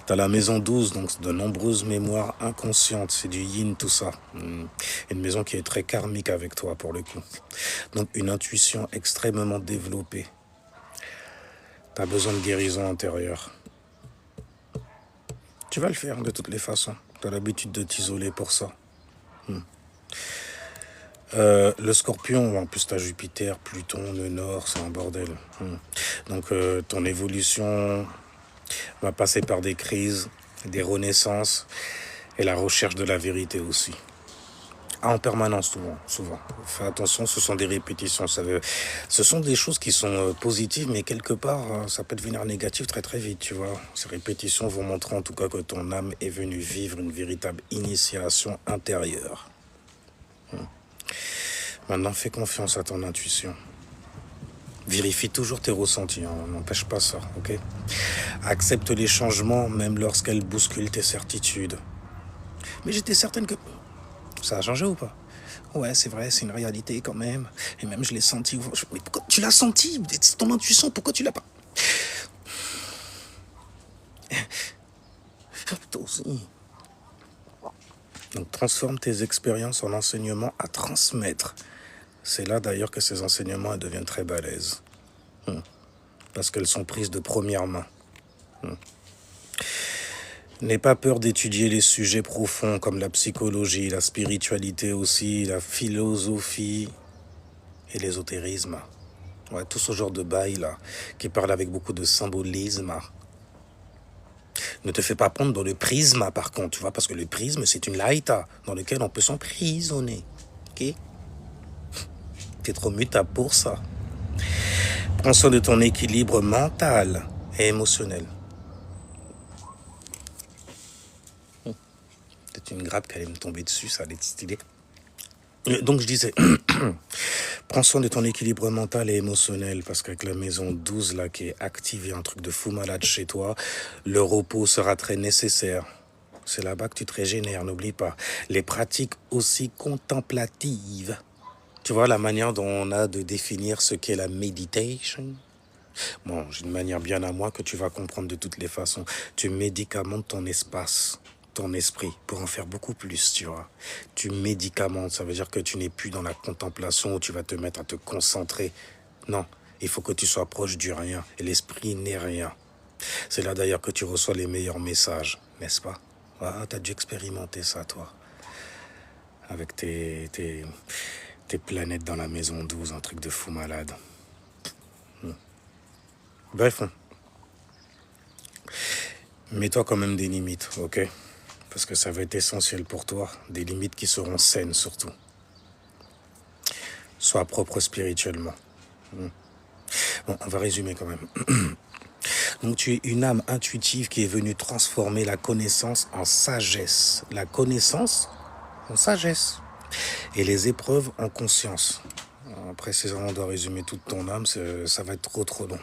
A: T'as la maison 12, donc de nombreuses mémoires inconscientes. C'est du yin, tout ça. Une maison qui est très karmique avec toi, pour le coup. Donc, une intuition extrêmement développée. T'as besoin de guérison intérieure. Tu vas le faire, de toutes les façons. T'as l'habitude de t'isoler pour ça. Le scorpion, en plus t'as Jupiter, Pluton, le Nord, c'est un bordel. Donc, ton évolution... On va passer par des crises, des renaissances et la recherche de la vérité aussi. En permanence, souvent. Fais attention, ce sont des répétitions. Ce sont des choses qui sont positives, mais quelque part, ça peut devenir négatif très très vite, tu vois. Ces répétitions vont montrer en tout cas que ton âme est venue vivre une véritable initiation intérieure. Maintenant, fais confiance à ton intuition. Vérifie toujours tes ressentis, hein, n'empêche pas ça, ok? Accepte les changements même lorsqu'elles bousculent tes certitudes. Mais j'étais certaine que... Ça a changé ou pas? Ouais, c'est vrai, c'est une réalité quand même. Et même je l'ai senti. Mais pourquoi tu l'as senti? C'est ton intuition, pourquoi tu l'as pas? Toi aussi. Donc transforme tes expériences en enseignements à transmettre. C'est là d'ailleurs que ces enseignements elles deviennent très balèzes. Parce qu'elles sont prises de première main. N'aie pas peur d'étudier les sujets profonds comme la psychologie, la spiritualité aussi, la philosophie et l'ésotérisme. Ouais, tout ce genre de bail là, qui parle avec beaucoup de symbolisme. Ne te fais pas prendre dans le prisme par contre, tu vois, parce que le prisme c'est une laïta dans lequel on peut s'emprisonner. Ok? T'es trop mutable pour ça. Prends soin de ton équilibre mental et émotionnel. C'est une grappe qui allait me tomber dessus, ça allait être stylé. Donc je disais, prends soin de ton équilibre mental et émotionnel, parce qu'avec la maison 12 là qui est activée, un truc de fou malade chez toi, le repos sera très nécessaire. C'est là-bas que tu te régénères, n'oublie pas. Les pratiques aussi contemplatives. Tu vois la manière dont on a de définir ce qu'est la méditation? Bon, j'ai une manière bien à moi que tu vas comprendre de toutes les façons. Tu médicamentes ton espace, ton esprit, pour en faire beaucoup plus, tu vois. Tu médicamentes, ça veut dire que tu n'es plus dans la contemplation où tu vas te mettre à te concentrer. Non, il faut que tu sois proche du rien. Et l'esprit n'est rien. C'est là d'ailleurs que tu reçois les meilleurs messages, n'est-ce pas? Ah, t'as dû expérimenter ça, toi. Avec tes planètes dans la maison 12, un truc de fou malade. Bref, mets-toi quand même des limites, ok? Parce que ça va être essentiel pour toi. Des limites qui seront saines surtout. Sois propre spirituellement. Bon, on va résumer quand même. Donc tu es une âme intuitive qui est venue transformer la connaissance en sagesse. La connaissance en sagesse. Et les épreuves en conscience. Précisément, on doit résumer toute ton âme, ça va être trop long.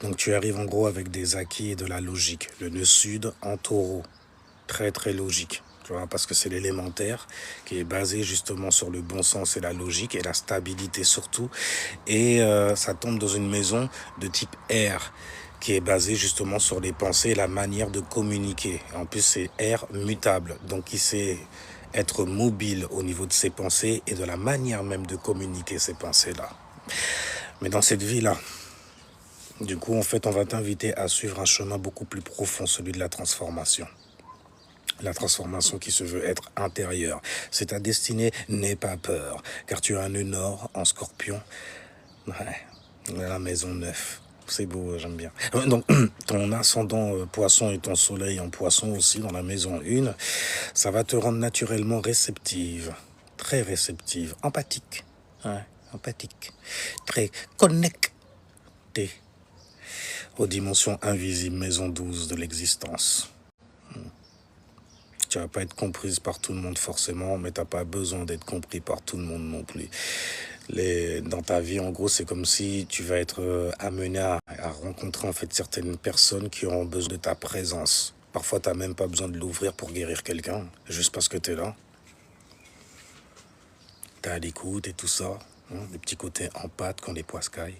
A: Donc tu arrives en gros avec des acquis et de la logique. Le nœud sud en taureau. Très logique. Tu vois, parce que c'est l'élémentaire qui est basé justement sur le bon sens et la logique et la stabilité surtout. Et ça tombe dans une maison de type R qui est basée justement sur les pensées et la manière de communiquer. En plus, c'est R mutable. Donc, il sait être mobile au niveau de ses pensées et de la manière même de communiquer ces pensées-là. Mais dans cette vie-là, du coup, en fait, on va t'inviter à suivre un chemin beaucoup plus profond, celui de la transformation. La transformation qui se veut être intérieure. C'est ta destinée, n'aie pas peur, car tu as un nœud nord en scorpion. Ouais, la maison 9. C'est beau, j'aime bien. Donc, ton ascendant poisson et ton soleil en poisson aussi dans la maison 1, ça va te rendre naturellement réceptive, très réceptive, empathique, ouais, empathique, très connectée aux dimensions invisibles, maison 12 de l'existence. Tu vas pas être comprise par tout le monde forcément, mais t'as pas besoin d'être compris par tout le monde non plus. Dans ta vie, en gros, c'est comme si tu vas être amené à rencontrer en fait certaines personnes qui auront besoin de ta présence. Parfois, t'as même pas besoin de l'ouvrir pour guérir quelqu'un, juste parce que t'es là. T'es à l'écoute et tout ça. Hein, des petits côtés en pâte quand les poiscailles.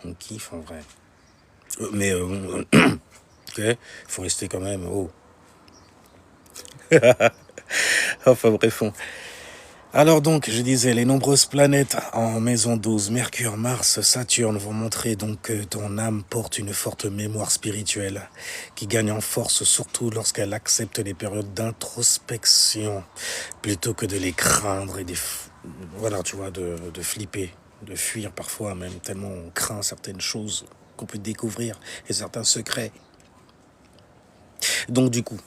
A: On kiffe en vrai. Mais ok, faut rester quand même haut. Enfin bref. Alors donc, je disais, les nombreuses planètes en maison 12, Mercure, Mars, Saturne, vont montrer donc que ton âme porte une forte mémoire spirituelle qui gagne en force surtout lorsqu'elle accepte les périodes d'introspection plutôt que de les craindre et voilà, tu vois, de flipper, de fuir parfois même tellement on craint certaines choses qu'on peut découvrir et certains secrets. Donc du coup,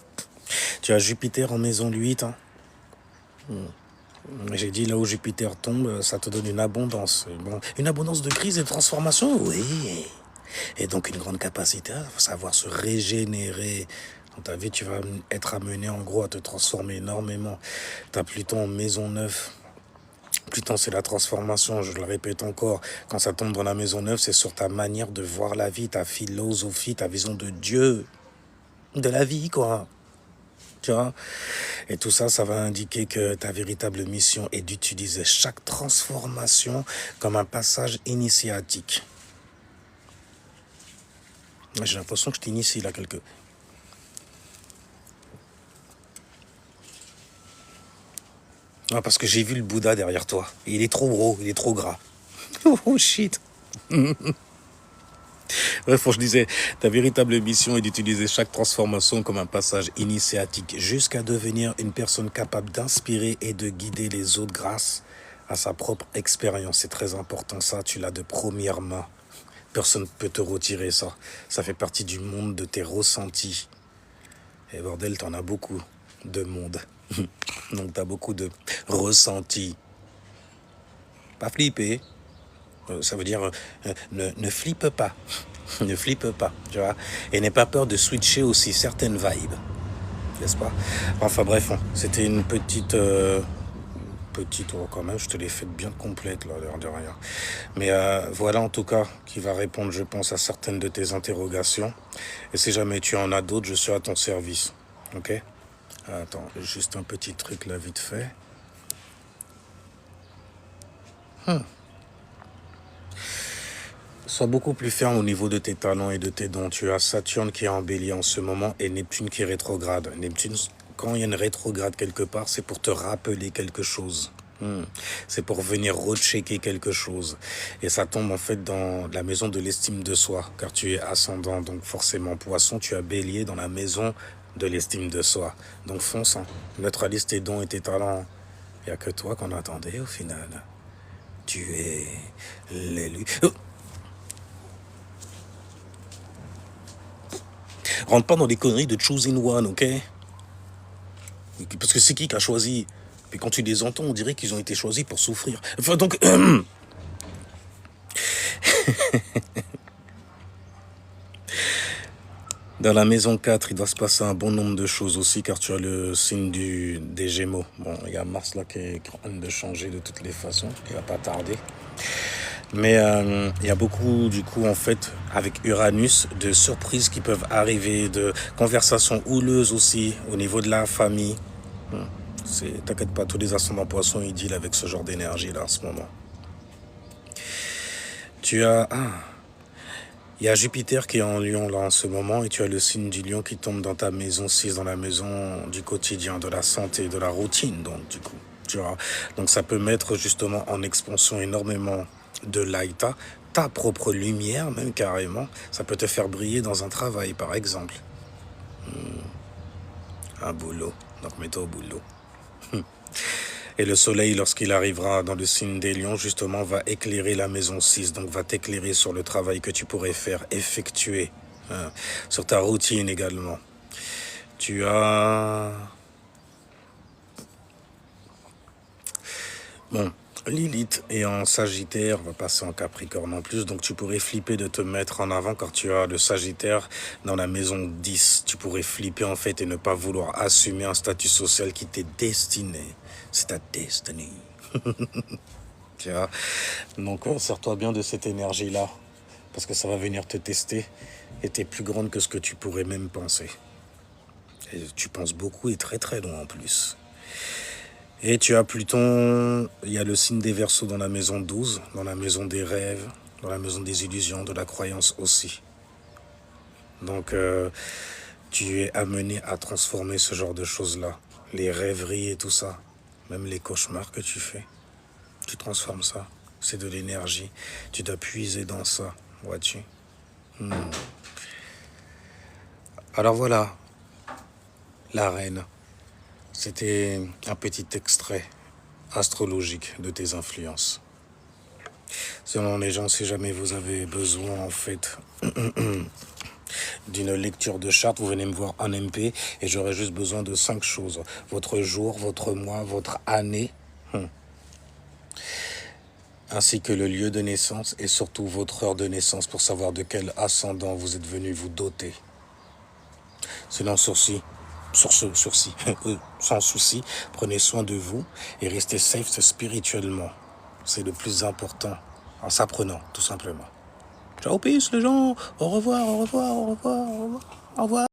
A: tu as Jupiter en maison 8, hein. J'ai dit là où Jupiter tombe, ça te donne une abondance. Bon, une abondance de crise et de transformation, oui. Et donc une grande capacité à savoir se régénérer. Dans ta vie, tu vas être amené en gros à te transformer énormément. Tu as Pluton en maison 9. Pluton, c'est la transformation, je le répète encore. Quand ça tombe dans la maison 9, c'est sur ta manière de voir la vie, ta philosophie, ta vision de Dieu, de la vie, quoi. Tu vois? Et tout ça, ça va indiquer que ta véritable mission est d'utiliser chaque transformation comme un passage initiatique. J'ai l'impression que je t'initie là quelque... Non, parce que j'ai vu le Bouddha derrière toi. Il est trop gros, il est trop gras. Oh shit. Bref, je disais, ta véritable mission est d'utiliser chaque transformation comme un passage initiatique jusqu'à devenir une personne capable d'inspirer et de guider les autres grâce à sa propre expérience. C'est très important, ça, tu l'as de première main. Personne ne peut te retirer ça. Ça fait partie du monde de tes ressentis. Et bordel, t'en as beaucoup de monde. Donc t'as beaucoup de ressentis. Pas flipper. Ça veut dire ne flippe pas. Ne flippe pas, tu vois. Et n'aie pas peur de switcher aussi certaines vibes. N'est-ce pas? Enfin bref, c'était une petite... quand même, je te l'ai faite bien complète, là, l'air de rien. Mais voilà, en tout cas, qui va répondre, je pense, à certaines de tes interrogations. Et si jamais tu en as d'autres, je suis à ton service. Ok? Attends, juste un petit truc là, vite fait. Sois beaucoup plus ferme au niveau de tes talents et de tes dons. Tu as Saturne qui est en bélier en ce moment et Neptune qui est rétrograde. Neptune, quand il y a une rétrograde quelque part, c'est pour te rappeler quelque chose. C'est pour venir rechecker quelque chose. Et ça tombe en fait dans la maison de l'estime de soi, car tu es ascendant, donc forcément poisson, tu as bélier dans la maison de l'estime de soi. Donc fonce, neutralise tes dons et tes talents. Il n'y a que toi qu'on attendait au final. Tu es l'élu. Oh, rentre pas dans les conneries de choosing one, ok? Parce que c'est qui a choisi? Puis quand tu les entends, on dirait qu'ils ont été choisis pour souffrir. Enfin donc... Dans la maison 4, il doit se passer un bon nombre de choses aussi, car tu as le signe des Gémeaux. Bon, il y a Mars là qui est en train de changer de toutes les façons, qui va pas tarder. Mais il y a beaucoup, du coup, en fait, avec Uranus, de surprises qui peuvent arriver, de conversations houleuses aussi, au niveau de la famille. T'inquiète pas, tous les ascendants poissons, ils dealent avec ce genre d'énergie là en ce moment. Tu as... il y a Jupiter qui est en Lion là en ce moment et tu as le signe du Lion qui tombe dans ta maison 6, dans la maison du quotidien, de la santé, de la routine, donc du coup. Tu vois. Donc ça peut mettre justement en expansion énormément de light, ta propre lumière même carrément. Ça peut te faire briller dans un travail par exemple. Un boulot, donc mets-toi au boulot. Et le soleil, lorsqu'il arrivera dans le signe des lions, justement, va éclairer la maison 6, donc va t'éclairer sur le travail que tu pourrais faire, effectuer, sur ta routine également. Tu as... Bon, Lilith est en Sagittaire, va passer en Capricorne en plus, donc tu pourrais flipper de te mettre en avant quand tu as le Sagittaire dans la maison 10. Tu pourrais flipper en fait et ne pas vouloir assumer un statut social qui t'est destiné. C'est ta destinée. Tu vois. Donc sers-toi bien de cette énergie-là, parce que ça va venir te tester et t'es plus grande que ce que tu pourrais même penser. Et tu penses beaucoup et très très loin en plus. Et tu as Pluton, il y a le signe des Verseaux dans la maison 12, dans la maison des rêves, dans la maison des illusions, de la croyance aussi. Donc tu es amené à transformer ce genre de choses-là, les rêveries et tout ça, même les cauchemars que tu fais. Tu transformes ça, c'est de l'énergie, tu dois puiser dans ça, vois-tu. Alors voilà, la reine. C'était un petit extrait astrologique de tes influences. Selon les gens, si jamais vous avez besoin en fait d'une lecture de charte, vous venez me voir en MP et j'aurai juste besoin de 5 choses. Votre jour, votre mois, votre année, ainsi que le lieu de naissance et surtout votre heure de naissance pour savoir de quel ascendant vous êtes venu vous doter. Sinon, sans souci, prenez soin de vous et restez safe spirituellement. C'est le plus important, en s'apprenant, tout simplement. Ciao, peace les gens, au revoir, au revoir, au revoir, au revoir. Au revoir.